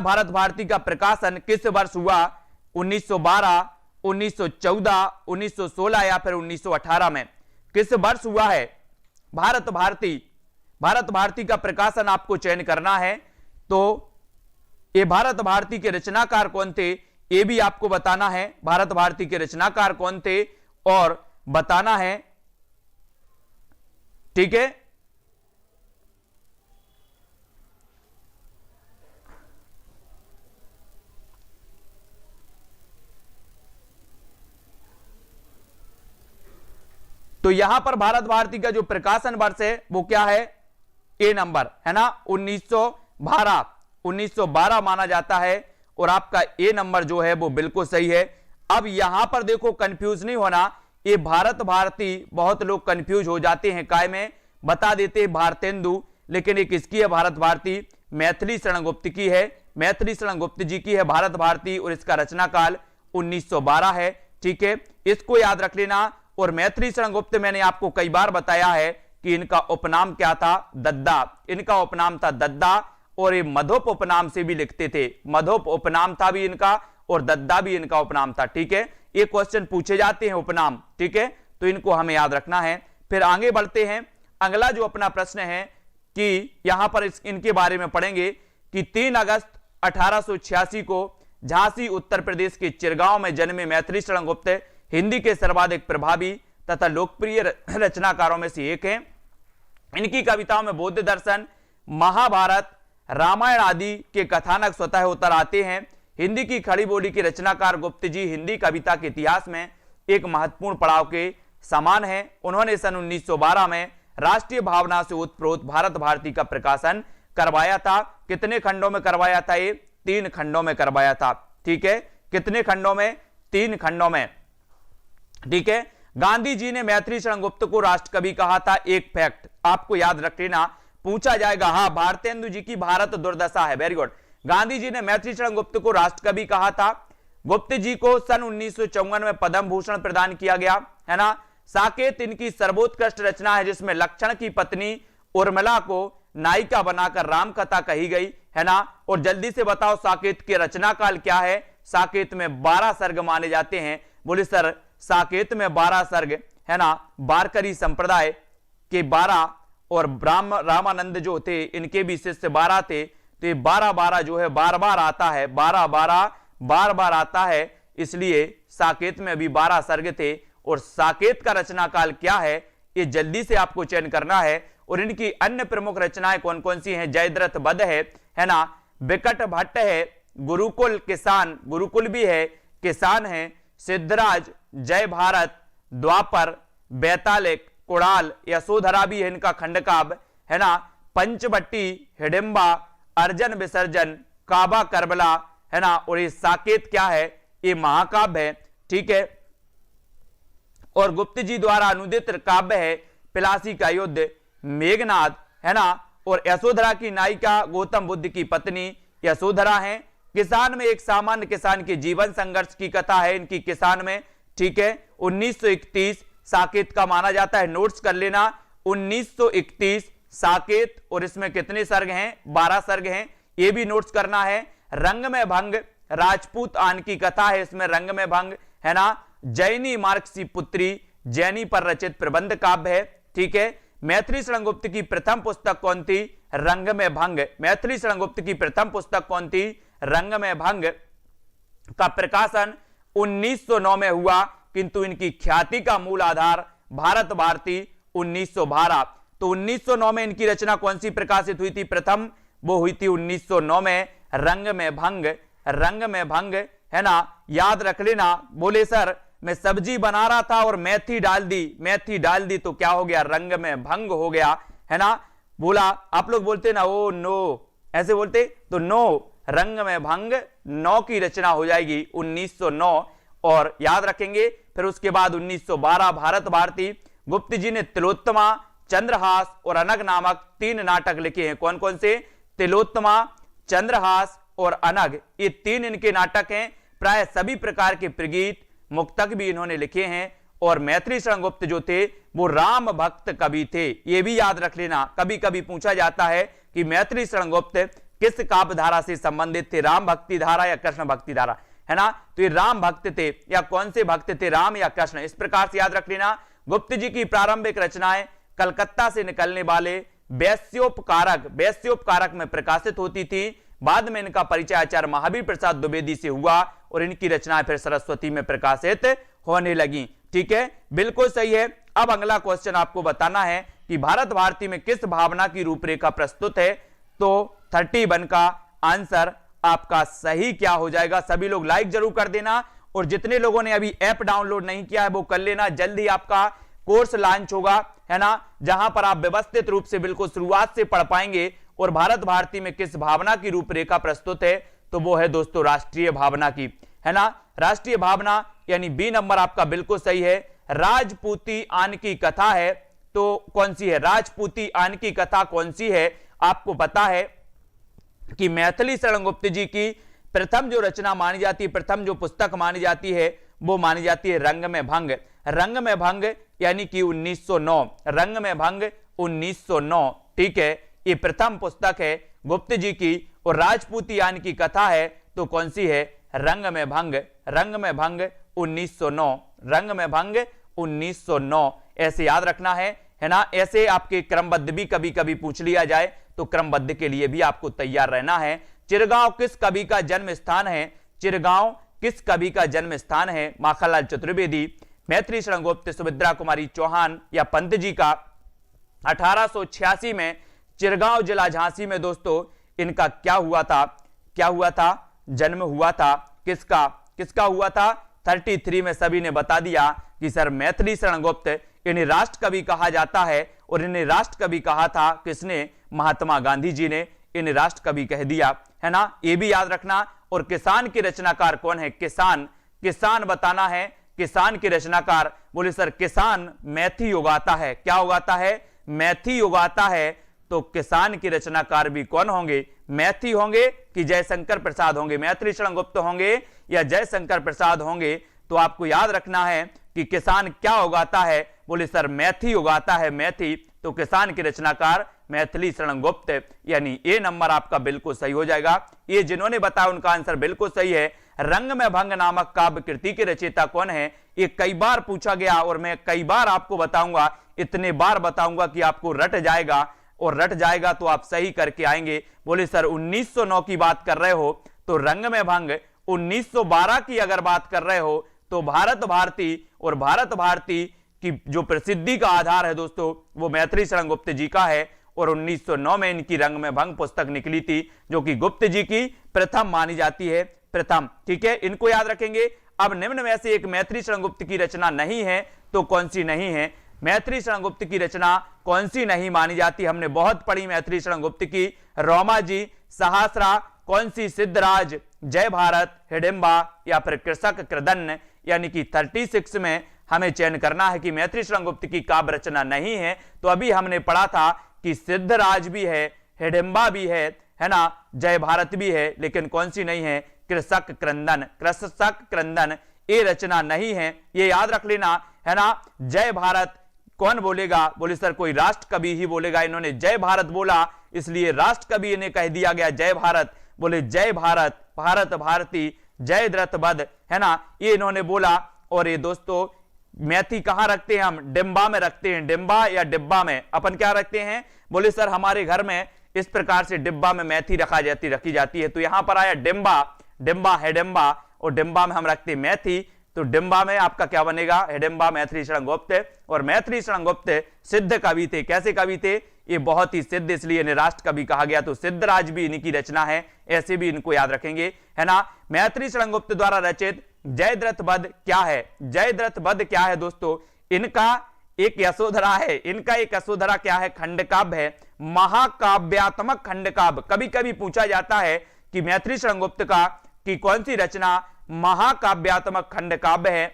भारत भारती का प्रकाशन किस वर्ष हुआ? 1912, 1914, 1916 या फिर 1918 में किस वर्ष हुआ है भारत भारती का प्रकाशन? आपको चयन करना है। तो ये भारत भारती के रचनाकार कौन थे ये भी आपको बताना है। भारत भारती के रचनाकार कौन थे और बताना है, ठीक है। तो यहां पर भारत भारती का जो प्रकाशन वर्ष है वो क्या है? ए नंबर, है ना, 1912 माना जाता है। और आपका ए नंबर जो है वो बिल्कुल सही है। अब यहां पर देखो कंफ्यूज नहीं होना, ये भारत भारती बहुत लोग कंफ्यूज हो जाते हैं, काय में बता देते हैं भारतेंदु, लेकिन ये किसकी है भारत भारती? मैथिली शरण गुप्त की है, मैथिली शरण गुप्त जी की है भारत भारती। और इसका रचना काल 1912 है, ठीक है, इसको याद रख लेना। और मैथिली शरण गुप्त मैंने आपको कई बार बताया है कि इनका उपनाम क्या था? दद्दा, इनका उपनाम था दद्दा। और ये मधुप उपनाम से भी लिखते थे, मधुप उपनाम था भी इनका और दद्दा भी इनका उपनाम था, ठीक है। ये क्वेश्चन पूछे जाते हैं उपनाम, ठीक है, तो इनको हमें याद रखना है। फिर आगे बढ़ते हैं। अगला जो अपना प्रश्न है कि यहां पर इनके बारे में पढ़ेंगे कि 3 अगस्त 1886 को झांसी उत्तर प्रदेश के चिरगांव में जन्मे मैथिली शरण गुप्त हिंदी के सर्वाधिक प्रभावी तथा लोकप्रिय रचनाकारों में से एक हैं। इनकी कविताओं में बौद्ध दर्शन, महाभारत, रामायण आदि के कथानक स्वतः उतर आते हैं। हिंदी की खड़ी बोली के रचनाकार गुप्त जी हिंदी कविता के इतिहास में एक महत्वपूर्ण पड़ाव के समान है। उन्होंने सन 1912 में राष्ट्रीय भावना से उत्प्रोत भारत भारती का प्रकाशन करवाया था। कितने खंडों में करवाया था? ये 3 खंडों में करवाया था, ठीक है। कितने खंडों में? 3 खंडों में, ठीक है। गांधी जी ने मैथिली शरण गुप्त को राष्ट्रकवि कहा था। एक फैक्ट आपको याद रख लेना, पूछा जाएगा। हाँ, भारतेंदु जी की भारत दुर्दशा है, वेरी गुड। गांधी जी ने मैथिली शरण गुप्त को राष्ट्रकवि कहा था। गुप्त जी को सन 1954 में पद्म भूषण प्रदान किया गया, है ना। साकेत इनकी सर्वोत्कृष्ट रचना है जिसमें लक्षण की पत्नी उर्मिला को नायिका बनाकर राम कथा कही गई, है ना। और जल्दी से बताओ साकेत के रचना काल क्या है? साकेत में 12 सर्ग माने जाते हैं। बोले सर साकेत में 12 सर्ग, है ना, वारकरी संप्रदाय के 12 और रामानंद जो थे इनके भी शिष्य 12 थे। तो ये 12-12 जो है बार बार आता है, 12-12 बार बार आता है, इसलिए साकेत में अभी 12 सर्ग थे। और साकेत का रचना काल क्या है ये जल्दी से आपको चयन करना है। और इनकी अन्य प्रमुख रचनाएं कौन कौन सी हैं? जयद्रथ वध है ना, विकट भट्ट है, गुरुकुल किसान, गुरुकुल भी है, किसान है, सिद्धराज, जय भारत, द्वापर, बैतालिक, कुणाल, यशोधरा भी है इनका खंड काव्य है ना, पंचवटी, हिडिंबा, अर्जन विसर्जन, काबा करबला है ना। और ये साकेत क्या है? ये महाकाव्य है, ठीक है। और गुप्त जी द्वारा अनुदित काव्य है पिलासी का युद्ध, मेघनाद है ना। और यशोधरा की नायिका गौतम बुद्ध की पत्नी यशोधरा है। किसान में एक सामान्य किसान के जीवन संघर्ष की कथा है इनकी किसान में, ठीक है। 1931 साकेत का माना जाता है, नोट्स कर लेना 1931 साकेत। और इसमें कितने सर्ग हैं? 12 सर्ग हैं, ये भी नोट्स करना है। रंग में भंग राजपूत आन की कथा है इसमें, रंग में भंग है ना। जैनी मार्क्सी पुत्री, जैनी पर रचित प्रबंध काव्य है, ठीक है। मैथिली शरणगुप्त की प्रथम पुस्तक कौन थी? रंग में भंग। मैथिली शरणगुप्त की प्रथम पुस्तक कौन थी? रंग में भंग का प्रकाशन 1909 में हुआ, किंतु इनकी ख्याति का मूल आधार भारत भारती 1912। तो 1909 में इनकी रचना कौन सी प्रकाशित हुई थी? प्रथम वो हुई थी 1909 में, रंग में भंग। रंग में भंग है ना, याद रख लेना। बोले सर मैं सब्जी बना रहा था और मेथी डाल दी, मेथी डाल दी तो क्या हो गया? रंग में भंग हो गया है ना। बोला आप लोग बोलते ना ओ नो, ऐसे बोलते तो नो, रंग में भंग 9 की रचना हो जाएगी 1909। और याद रखेंगे फिर उसके बाद 1912 भारत भारती। गुप्त जी ने तिलोत्तमा, चंद्रहास और अनग नामक 3 नाटक लिखे हैं। कौन कौन से? तिलोत्तमा, चंद्रहास और अनग, ये 3 इनके नाटक हैं। प्राय सभी प्रकार के प्रगीत, मुक्तक भी इन्होंने लिखे हैं। और मैथिली शरणगुप्त जो थे वो राम भक्त कवि थे, ये भी याद रख लेना। कभी कभी पूछा जाता है कि मैथिली शरणगुप्त किस काव्य धारा से संबंधित थे, राम भक्ति धारा या कृष्ण भक्ति धारा, है ना। तो ये राम भक्त थे या कौन से भक्त थे, राम या कृष्ण, इस प्रकार से याद रख लेना। गुप्त जी की प्रारंभिक रचनाएं कलकत्ता से निकलने वाले वैश्योपकारक में प्रकाशित होती थी। बाद में इनका परिचय आचार्य महावीर प्रसाद द्विवेदी से हुआ और इनकी रचनाएं फिर सरस्वती में प्रकाशित होने लगी, ठीक है। बिल्कुल सही है। अब अगला क्वेश्चन आपको बताना है कि भारत भारती में किस भावना की रूपरेखा प्रस्तुत है। तो 31 का आंसर आपका सही क्या हो जाएगा? सभी लोग लाइक जरूर कर देना और जितने लोगों ने अभी ऐप डाउनलोड नहीं किया है वो कर लेना। जल्दी आपका कोर्स लॉन्च होगा, है ना, जहां पर आप व्यवस्थित रूप से बिल्कुल शुरुआत से पढ़ पाएंगे। और भारत भारती में किस भावना की रूपरेखा प्रस्तुत है? तो वो है दोस्तों राष्ट्रीय भावना की, है ना। राष्ट्रीय भावना यानी बी नंबर आपका बिल्कुल सही है। राजपूती आन की कथा है, तो कौन सी है? राजपूती आन की कथा कौन सी है? आपको पता है कि मैथिली शरणगुप्त जी की प्रथम जो रचना मानी जाती है, प्रथम जो पुस्तक मानी जाती है वो मानी जाती है रंग में भंग। रंग में भंग यानी कि 1909, रंग में भंग 1909, ठीक है। ये प्रथम पुस्तक है गुप्त जी की। और राजपूती आन की कथा है तो कौन सी है? रंग में भंग। रंग में भंग 1909, रंग में भंग 1909, ऐसे याद रखना है ना। ऐसे आपके क्रमबद्ध भी कभी कभी पूछ लिया जाए तो क्रमबद्ध के लिए भी आपको तैयार रहना है। चिरगांव किस कवि का जन्म स्थान है? चिरगांव किस कवि का जन्म स्थान है? माखनलाल चतुर्वेदी, मैथिली शरणगुप्त, सुभद्रा कुमारी चौहान या पंत जी का? 1886 में चिरगांव जिला झांसी में दोस्तों इनका क्या हुआ था? क्या हुआ था? जन्म हुआ था। किसका? किसका हुआ था? 33 में सभी ने बता दिया कि सर मैथिली शरणगुप्त, इन्हें राष्ट्र कवि कहा जाता है। और इन्हें राष्ट्र कवि कहा था किसने? महात्मा गांधी जी ने इन्हें राष्ट्र कवि कह दिया, है ना, ये भी याद रखना। और किसान के रचनाकार कौन है? किसान, किसान बताना है। किसान के रचनाकार, बोले सर किसान मेथी उगाता है। क्या उगाता है? मेथी उगाता है। तो किसान के रचनाकार भी कौन होंगे? मेथी होंगे कि जयशंकर प्रसाद होंगे? मैथिली शरणगुप्त होंगे या जयशंकर प्रसाद होंगे? तो आपको याद रखना है कि किसान क्या उगाता है? बोले सर मेथी उगाता है, मेथी। तो किसान के रचनाकार मैथिली शरणगुप्त, यानी ए नंबर आपका बिल्कुल सही हो जाएगा। ये जिन्होंने बताया उनका आंसर बिल्कुल सही है। रंग में भंग नामक काव्य कृति के रचयिता कौन है? ये कई बार पूछा गया और मैं कई बार आपको बताऊंगा। इतने बार बताऊंगा कि आपको रट जाएगा, और रट जाएगा तो आप सही करके आएंगे। बोले सर 1909 की बात कर रहे हो तो रंग में भंग, 1912 की अगर बात कर रहे हो तो भारत भारती, और भारत भारती की जो प्रसिद्धि का आधार है दोस्तों वो मैथिली शरण गुप्त जी का है, और 1909 में इनकी रंग में भंग पुस्तक निकली थी जो कि गुप्त जी की प्रथम मानी जाती है, प्रथम। ठीक है, इनको याद रखेंगे। अब निम्न में से एक मैथिली शरण गुप्त की रचना नहीं है तो कौन सी नहीं है? मैथिली शरण गुप्त की रचना कौन सी नहीं मानी जाती? हमने बहुत पढ़ी मैथिली शरण गुप्त की। रोमा जी, सहस्रा, कौन सी सिद्धराज, जय भारत, हिडिंबा या फिर कृषक कृदन्न, यानी कि 36 में हमें चयन करना है कि मैथिली शरण गुप्त की काव्य रचना नहीं है। तो अभी हमने पढ़ा था कि सिद्धराज भी है, हिडिंबा भी है ना, जय भारत भी है, लेकिन कौन सी नहीं है? कृषक क्रंदन, कृषक क्रंदन ये रचना नहीं है, ये याद रख लेना, है ना। जय भारत कौन बोलेगा? बोले सर कोई राष्ट्र कवि ही बोलेगा। इन्होंने जय भारत बोला इसलिए राष्ट्र कवि इन्हें कह दिया गया जय भारत। बोले जय भारत, भारत भारती, जय द्रथ बध, है ना, ये इन्होंने बोला। और ये दोस्तों मैथी कहां रखते हैं हम? डिब्बा में रखते हैं। डिब्बा या डिब्बा में अपन क्या रखते हैं? बोले सर हमारे घर में इस प्रकार से डिब्बा में मैथी रखी जाती है। तो यहां पर आया डिब्बा, डिब्बा है डिब्बा, और डिब्बा में हम रखते हैं मैथी। तो डिब्बा में आपका क्या बनेगा? हिडिंबा मैथिली शरण गुप्त। और मैथिली शरण गुप्त सिद्ध कवि थे। कैसे कवि थे? ये बहुत ही सिद्ध, इसलिए इन्हें राष्ट्र कवि कहा गया। तो सिद्धराज भी इन्हीं की रचना है, ऐसे भी इनको याद रखेंगे, है ना। मैथिली शरण गुप्त द्वारा रचित जयद्रथ बध क्या है? जयद्रथ बध क्या है दोस्तों? इनका एक यशोधरा है। इनका एक यशोधरा क्या है? खंड काव्य है, महाकाव्यात्मक खंड काव्य। कभी कभी पूछा जाता है कि मैथिली शरण गुप्त का कि कौन सी रचना महाकाव्यात्मक खंड काव्य है,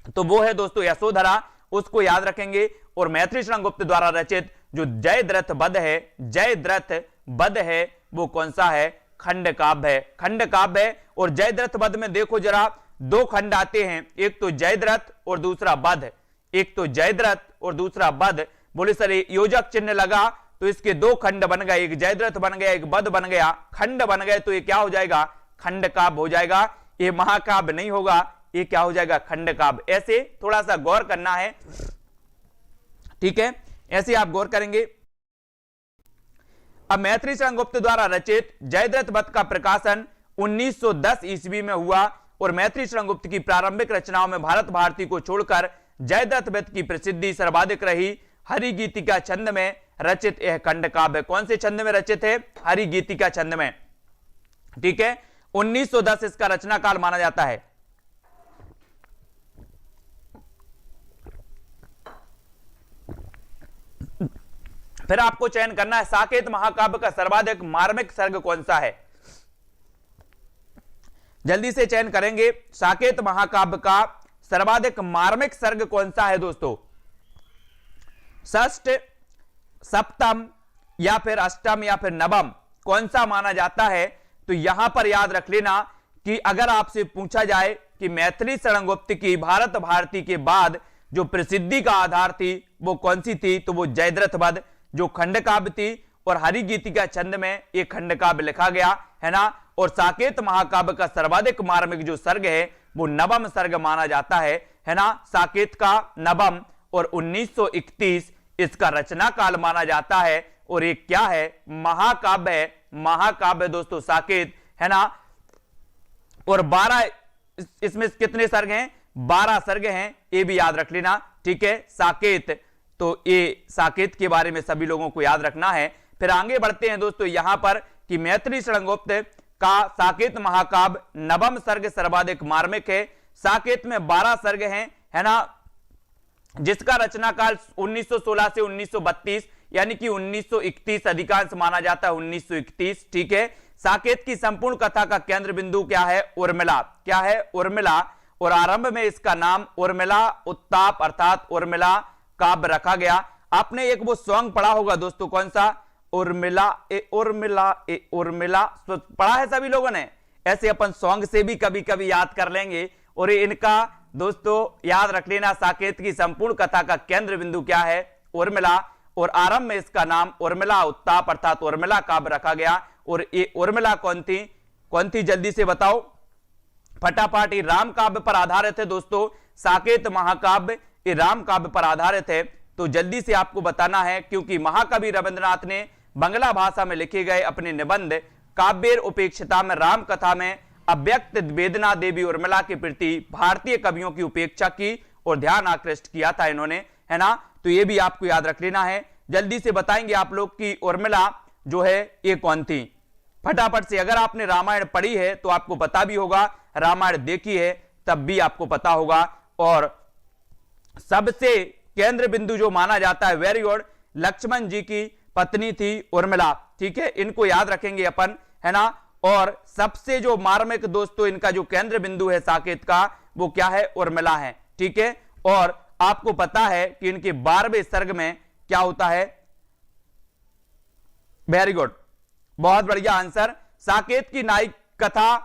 तो वो है दोस्तों यशोधरा, उसको याद रखेंगे। और मैथिली शरण गुप्त द्वारा रचित जो जयद्रथ बध है, जयद्रथ बध है, वो कौन सा है? खंड काव्य है, खंड काव्य है। और जयद्रथ बध में देखो जरा, दो खंड आते हैं, एक तो जयद्रथ और दूसरा बध, एक तो जयद्रथ और दूसरा बध। बोले सर योजक चिन्ह लगा तो इसके दो खंड बन गए, एक जयद्रथ बन गया, एक बध बन गया, खंड बन गए, तो ये क्या हो जाएगा? खंड काव्य हो जाएगा। ये महाकाव्य नहीं होगा, ये क्या हो जाएगा? खंड काव्य। ऐसे थोड़ा सा गौर करना है, ठीक है, ऐसे आप गौर करेंगे। अब मैथिली शरण गुप्त द्वारा रचित जयद्रथ बध का प्रकाशन 1910 ईस्वी में हुआ, और मैथिली शरण गुप्त की प्रारंभिक रचनाओं में भारत भारती को छोड़कर जयद्रथ बध की प्रसिद्धि सर्वाधिक रही। हरिगीतिका छंद में रचित यह खंड काव्य कौन से छंद में रचित है? हरिगीतिका छंद में, ठीक है। 1910 इसका रचना काल माना जाता है। फिर आपको चयन करना है साकेत महाकाव्य का सर्वाधिक मार्मिक सर्ग कौन सा है? जल्दी से चयन करेंगे। साकेत महाकाव्य का सर्वाधिक मार्मिक सर्ग कौन सा है दोस्तों? षष्ठ, सप्तम या फिर अष्टम या फिर नवम, कौन सा माना जाता है? तो यहां पर याद रख लेना कि अगर आपसे पूछा जाए कि मैथिली शरण गुप्त की भारत भारती के बाद जो प्रसिद्धि का आधार थी वो कौन सी थी, तो वो जयद्रथ बध जो खंड काव्य थी, और हरिगीतिका छंद में एक खंड काव्य लिखा गया, है ना। और साकेत महाकाव्य का सर्वाधिक मार्मिक जो सर्ग है वो नवम सर्ग माना जाता है ना। साकेत का नवम, और 1931 इसका रचना काल माना जाता है, और ये क्या है? महाकाव्य है, महाकाव्य दोस्तों साकेत, है ना। और 12 इसमें कितने सर्ग हैं? 12 सर्ग हैं, ये भी याद रख लेना, ठीक है। साकेत, तो ये साकेत के बारे में सभी लोगों को याद रखना है। फिर आगे बढ़ते हैं दोस्तों यहां पर कि मैथिली शरण गुप्त का साकेत महाकाव्य नवम सर्ग सर्वाधिक मार्मिक है। साकेत में 12 सर्ग हैं, है ना, जिसका रचना काल 1916 से 1932 यानी कि 1931 अधिकांश माना जाता है, 1931, ठीक है। साकेत की संपूर्ण कथा का केंद्र बिंदु क्या है? उर्मिला। क्या है? उर्मिला। और आरंभ में इसका नाम उर्मिला उत्ताप अर्थात उर्मिला काव्य रखा गया। आपने एक वो सॉन्ग पढ़ा होगा दोस्तों, कौन सा? उर्मिला ए उर्मिला ए उर्मिला, पढ़ा है सभी लोगों ने? ऐसे अपन सॉन्ग से भी कभी कभी याद कर लेंगे। और इनका दोस्तों याद रख लेना, साकेत की संपूर्ण कथा का केंद्र बिंदु क्या है? उर्मिला। और आरंभ में इसका नाम उर्मिला उत्ताप अर्थात उर्मिला काव्य रखा गया। और ये उर्मिला कौन थी? कौन थी जल्दी से बताओ फटाफट। राम काव्य पर आधारित है दोस्तों। साकेत महाकाव्य ये राम काव्य पर आधारित है। तो जल्दी से आपको बताना है, क्योंकि महाकवि रविंद्रनाथ ने बंगला भाषा में लिखे गए अपने निबंध काव्येर उपेक्षिता में राम कथा में अव्यक्त वेदना देवी उर्मिला के प्रति भारतीय कवियों की उपेक्षा की और ध्यान आकृष्ट किया था इन्होंने, है ना। तो ये भी आपको याद रख लेना है। जल्दी से बताएंगे आप लोग की उर्मिला जो है ये कौन थी, फटाफट से। अगर आपने रामायण पढ़ी है तो आपको पता भी होगा, रामायण देखी है तब भी आपको पता होगा। और सबसे केंद्र बिंदु जो माना जाता है, वेरी गुड, लक्ष्मण जी की पत्नी थी उर्मिला, ठीक है, इनको याद रखेंगे अपन, है ना। और सबसे जो मार्मिक दोस्तों इनका जो केंद्र बिंदु है साकेत का, वो क्या है, उर्मिला है, ठीक है। और आपको पता है कि इनके 12वें सर्ग में क्या होता है, वेरी गुड, बहुत बढ़िया आंसर। साकेत की नायक कथा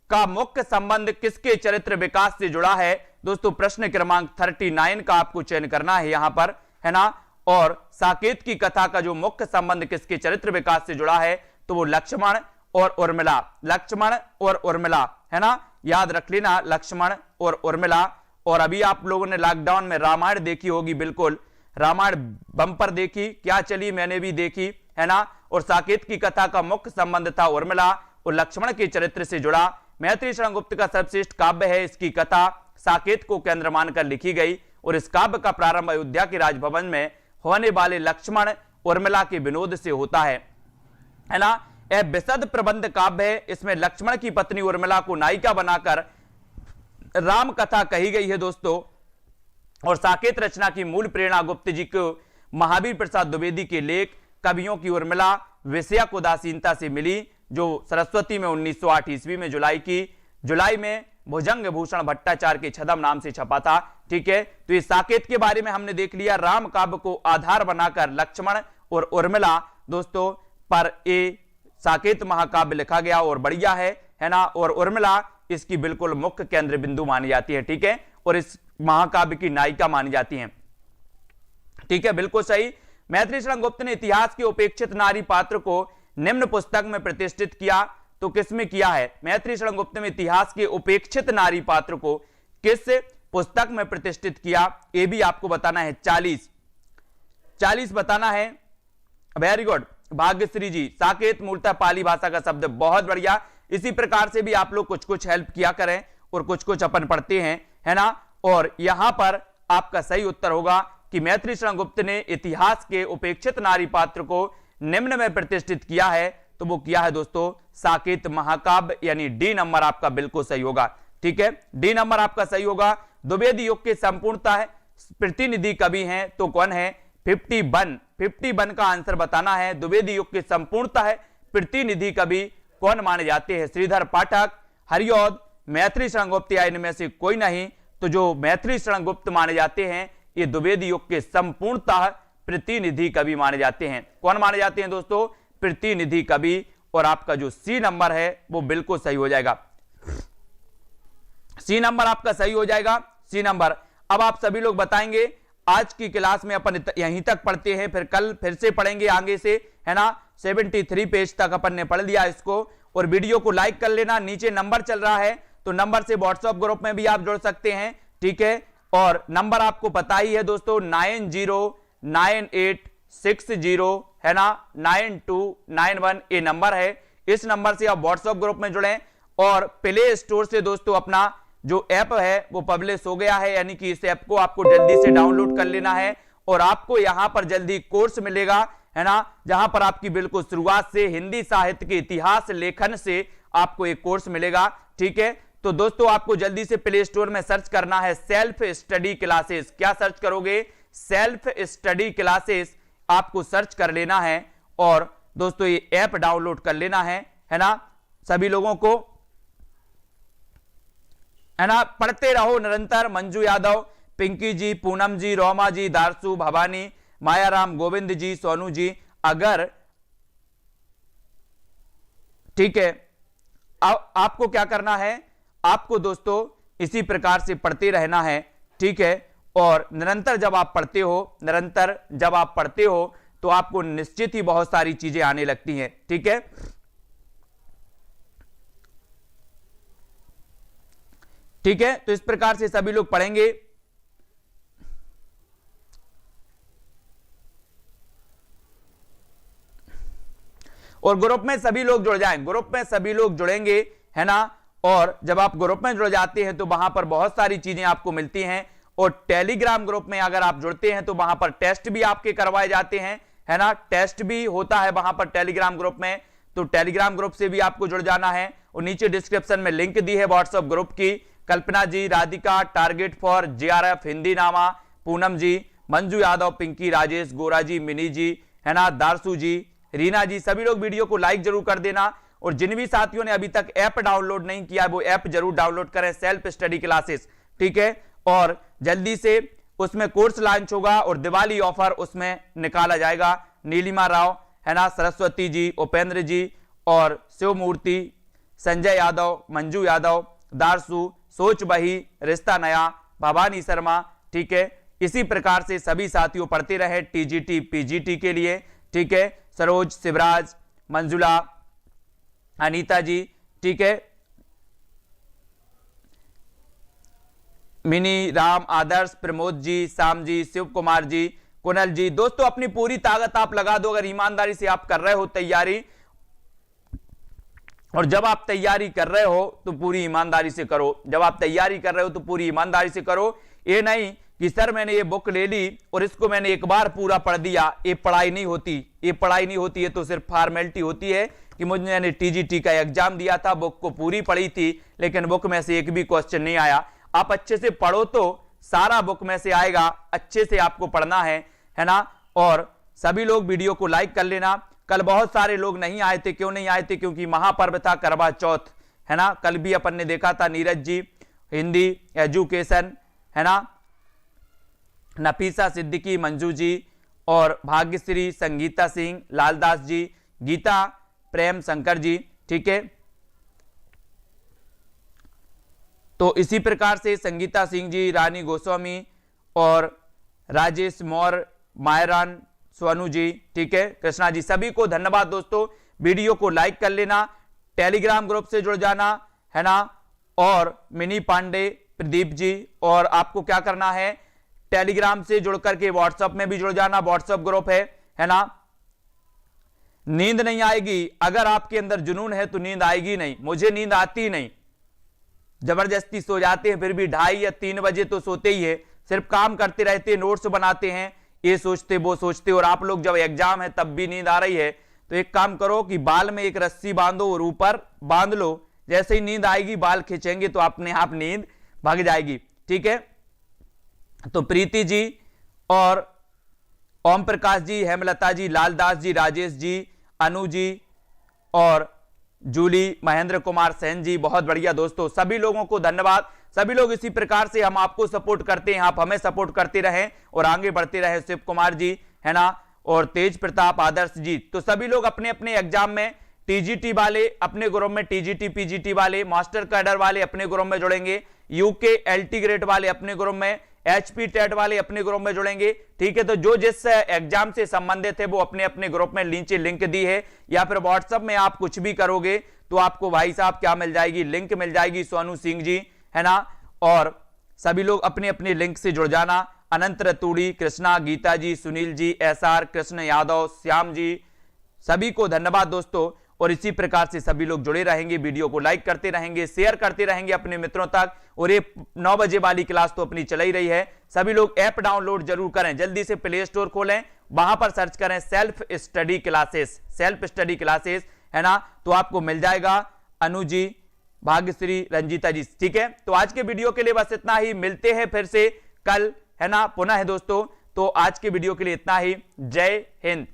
का मुख्य संबंध किसके चरित्र विकास से जुड़ा है, दोस्तों प्रश्न क्रमांक 39 का आपको चयन करना है यहां पर, है ना। और साकेत की कथा का जो मुख्य संबंध किसके चरित्र विकास से जुड़ा है, तो वो लक्ष्मण और उर्मिला, लक्ष्मण और उर्मिला, है ना, याद रख लेना, लक्ष्मण और उर्मिला। और अभी आप लोगों ने लॉकडाउन में रामायण देखी होगी, बिल्कुल रामायण बम्पर देखी, क्या चली, मैंने भी देखी, है ना। और साकेत की कथा का मुख्य संबंध था उर्मिला और लक्ष्मण के चरित्र से जुड़ा। मैथिली शरण गुप्त का सर्वश्रेष्ठ काव्य है, इसकी कथा साकेत को केंद्र मानकर लिखी गई और इस काव्य का प्रारंभ अयोध्या के राजभवन में होने वाले लक्ष्मण उर्मिला के विनोद से होता है ना। यह विशद प्रबंध काव्य है, इसमें लक्ष्मण की पत्नी उर्मिला को नायिका बनाकर राम कथा कही गई है दोस्तों। और साकेत रचना की मूल प्रेरणा गुप्त जी को महावीर प्रसाद द्विवेदी के लेख कवियों की उर्मिला विषयक उदासीनता से मिली, जो सरस्वती में 1908 ईस्वी में जुलाई में भुजंग भूषण भट्टाचार्य के छदम नाम से छपा था, ठीक है। तो इस साकेत के बारे में हमने देख लिया। राम काव्य को आधार बनाकर लक्ष्मण और उर्मिला दोस्तों पर ये साकेत महाकाव्य लिखा गया और बढ़िया है ना। और उर्मिला इसकी बिल्कुल मुख्य केंद्र बिंदु मानी जाती है, ठीक है, और इस महाकाव्य की नायिका मानी जाती है, ठीक है, बिल्कुल सही। मैथिली शरण गुप्त ने इतिहास के उपेक्षित नारी पात्र को निम्न पुस्तक में प्रतिष्ठित किया, तो किसमें किया है, मैथिली शरण गुप्त ने इतिहास के उपेक्षित नारी पात्र को किस पुस्तक में प्रतिष्ठित किया, ये भी आपको बताना है। 40 बताना है, वेरी गुड, भाग्यश्री जी। साकेत मूलतः पाली भाषा का शब्द, बहुत बढ़िया। इसी प्रकार से भी आप लोग कुछ कुछ हेल्प किया करें और कुछ कुछ अपन पढ़ते हैं, है ना। और यहां पर आपका सही उत्तर होगा कि मैथिली शरण गुप्त ने इतिहास के उपेक्षित नारी पात्र को निम्न में प्रतिष्ठित किया है, तो वो किया है दोस्तों साकेत महाकाव्य, यानी डी नंबर आपका बिल्कुल सही होगा, ठीक है, डी नंबर आपका सही होगा। द्विवेदी युग के संपूर्णतः प्रतिनिधि कवि हैं, तो कौन है, 51 का आंसर बताना है। द्विवेदी युग के संपूर्णतः प्रतिनिधि कवि कौन माने जाते हैं, श्रीधर पाठक, हरिऔध, मैथिली शरण गुप्त या इनमें से कोई नहीं। तो जो मैथिली शरण गुप्त माने जाते हैं ये द्विवेदी युग के संपूर्णतः प्रतिनिधि कवि माने जाते हैं। कौन माने जाते हैं दोस्तों, प्रतिनिधि कवि। और आपका जो सी नंबर है वो बिल्कुल सही हो जाएगा, सी नंबर आपका सही हो जाएगा, सी नंबर। अब आप सभी लोग बताएंगे, आज की क्लास में अपन यहीं तक पढ़ते हैं, फिर कल फिर से पढ़ेंगे आगे से, है ना। 73 पेज तक अपन ने पढ़ लिया इसको। और वीडियो को लाइक कर लेना, नीचे नंबर चल रहा है तो नंबर से व्हाट्सएप ग्रुप में भी आप जुड़ सकते हैं, ठीक है। और नंबर आपको पता ही है दोस्तों, 909860 है ना 9291 ये नंबर है। इस नंबर से आप व्हाट्सएप ग्रुप में जुड़ें। और प्ले स्टोर से दोस्तों अपना जो ऐप है वो पब्लिश हो गया है, यानी कि इस ऐप को आपको जल्दी से डाउनलोड कर लेना है। और आपको यहां पर जल्दी कोर्स मिलेगा, है ना, जहां पर आपकी बिल्कुल शुरुआत से हिंदी साहित्य के इतिहास लेखन से आपको एक कोर्स मिलेगा, ठीक है। तो दोस्तों आपको जल्दी से प्ले स्टोर में सर्च करना है सेल्फ स्टडी क्लासेस। क्या सर्च करोगे, सेल्फ स्टडी क्लासेस आपको सर्च कर लेना है। और दोस्तों ये ऐप डाउनलोड कर लेना है ना, सभी लोगों को, है ना। पढ़ते रहो निरंतर। मंजू यादव, पिंकी जी, पूनम जी, रोमा जी, दारसू, भवानी, मायाराम, गोविंद जी, सोनू जी, अगर ठीक है। अब आपको क्या करना है, आपको दोस्तों इसी प्रकार से पढ़ते रहना है, ठीक है। और निरंतर जब आप पढ़ते हो तो आपको निश्चित ही बहुत सारी चीजें आने लगती हैं, ठीक है। ठीक है, तो इस प्रकार से सभी लोग पढ़ेंगे। और ग्रुप में सभी लोग जुड़ जाएं, ग्रुप में सभी लोग जुड़ेंगे, है ना। और जब आप ग्रुप में जुड़ जाते हैं तो वहां पर बहुत सारी चीजें आपको मिलती हैं। और टेलीग्राम ग्रुप में अगर आप जुड़ते हैं तो वहां पर टेस्ट भी आपके करवाए जाते हैं, है ना, टेस्ट भी होता है वहां पर टेलीग्राम ग्रुप में। तो टेलीग्राम ग्रुप से भी आपको जुड़ जाना है। और नीचे डिस्क्रिप्शन में लिंक दी है व्हाट्सएप ग्रुप की। Kalpana ji, Radhika, target for JRF, Hindi Nama, Poonam जी, मंजू यादव, पिंकी, राजेश, गोरा जी, मिनी जी, है ना, दारसू जी, रीना जी, सभी लोग वीडियो को लाइक जरूर कर देना। और जिन भी साथियों ने अभी तक ऐप डाउनलोड नहीं किया वो ऐप जरूर डाउनलोड करें, सेल्फ स्टडी क्लासेस, ठीक है। और जल्दी से उसमें कोर्स लॉन्च होगा और दिवाली ऑफर उसमें निकाला जाएगा। नीलिमा राव, है ना, सरस्वती जी, उपेंद्र जी और शिवमूर्ति, संजय यादव, मंजू यादव, दारसू, सोच बही, रिश्ता नया, भवानी शर्मा, ठीक है। इसी प्रकार से सभी साथियों पढ़ते रहे टीजीटी पीजीटी के लिए, ठीक है। सरोज, शिवराज, मंजुला, अनीता जी, ठीक है, मिनी, राम, आदर्श, प्रमोद जी, श्याम जी, शिव कुमार जी, कुनल जी। दोस्तों अपनी पूरी ताकत आप लगा दो अगर ईमानदारी से आप कर रहे हो तैयारी। और जब आप तैयारी कर रहे हो तो पूरी ईमानदारी से करो, जब आप तैयारी कर रहे हो तो पूरी ईमानदारी से करो। ये नहीं कि सर मैंने ये बुक ले ली और इसको मैंने एक बार पूरा पढ़ दिया, ये पढ़ाई नहीं होती, ये पढ़ाई नहीं होती है। तो सिर्फ फॉर्मेलिटी होती है कि मैंने टीजीटी का एग्जाम दिया था, बुक को पूरी पढ़ी थी लेकिन बुक में से एक भी क्वेश्चन नहीं आया। आप अच्छे से पढ़ो तो सारा बुक में से आएगा, अच्छे से आपको पढ़ना है ना। और सभी लोग वीडियो को लाइक कर लेना। कल बहुत सारे लोग नहीं आए थे, क्यों नहीं आए थे? क्योंकि महापर्व था करवा चौथ, है ना। कल भी अपन ने देखा था नीरज जी हिंदी एजुकेशन, है ना, नफीसा सिद्दीकी, मंजू जी और भाग्यश्री, संगीता सिंह, लालदास जी, गीता, प्रेम शंकर जी, ठीक है। तो इसी प्रकार से संगीता सिंह जी, रानी गोस्वामी और राजेश मौर्य, मायरान, सोनू जी, ठीक है, कृष्णा जी, सभी को धन्यवाद। दोस्तों वीडियो को लाइक कर लेना, टेलीग्राम ग्रुप से जुड़ जाना, है ना। और मिनी पांडे, प्रदीप जी, और आपको क्या करना है टेलीग्राम से जुड़ करके व्हाट्सएप में भी जुड़ जाना, व्हाट्सएप ग्रुप है ना। नींद नहीं आएगी, अगर आपके अंदर जुनून है तो नींद आएगी नहीं। मुझे नींद आती नहीं, जबरदस्ती सो जाते हैं, फिर भी 2:30 या 3 बजे तो सोते ही है, सिर्फ काम करते रहते हैं, नोट्स बनाते हैं, ये सोचते वो सोचते। और आप लोग जब एग्जाम है तब भी नींद आ रही है तो एक काम करो कि बाल में एक रस्सी बांधो और ऊपर बांध लो, जैसे ही नींद आएगी बाल खींचेंगे तो अपने आप नींद भाग जाएगी, ठीक है। तो प्रीति जी और ओम प्रकाश जी, हेमलता जी, लालदास जी, राजेश जी, अनु जी और जूली, महेंद्र कुमार सेन जी, बहुत बढ़िया दोस्तों, सभी लोगों को धन्यवाद। सभी लोग इसी प्रकार से हम आपको सपोर्ट करते हैं, आप हमें सपोर्ट करते रहें और आगे बढ़ते रहें। शिव कुमार जी, है ना, और तेज प्रताप, आदर्श जी। तो सभी लोग अपने अपने एग्जाम में, टीजीटी वाले अपने ग्रुप में, टीजीटी पीजीटी वाले, मास्टर कैडर वाले अपने ग्रुप में जुड़ेंगे, यूके एलटी ग्रेड वाले अपने ग्रुप में, एचपी टेट वाले अपने ग्रुप में जुड़ेंगे, ठीक है। तो जो जिस एग्जाम से संबंधित है वो अपने अपने ग्रुप में नीचे लिंक दी है, या फिर व्हाट्सएप में आप कुछ भी करोगे तो आपको भाई साहब क्या मिल जाएगी, लिंक मिल जाएगी, सोनू सिंह जी, है ना। और सभी लोग अपने अपने लिंक से जुड़ जाना। अनंत रतूड़ी, कृष्णा, गीता जी, सुनील जी, एसआर, कृष्ण यादव, श्याम जी, सभी को धन्यवाद दोस्तों। और इसी प्रकार से सभी लोग जुड़े रहेंगे, वीडियो को लाइक करते रहेंगे, शेयर करते रहेंगे अपने मित्रों तक। और ये 9 बजे वाली क्लास तो अपनी चल ही रही है। सभी लोग ऐप डाउनलोड जरूर करें, जल्दी से प्ले स्टोर खोलें, वहां पर सर्च करें self study classes, self study classes, है ना। तो आपको मिल जाएगा। अनु जी, भाग्यश्री, रंजीता जी, ठीक है। तो आज के वीडियो के लिए बस इतना ही, मिलते हैं फिर से कल, है ना, पुनः है दोस्तों। तो आज के वीडियो के लिए इतना ही, जय हिंद।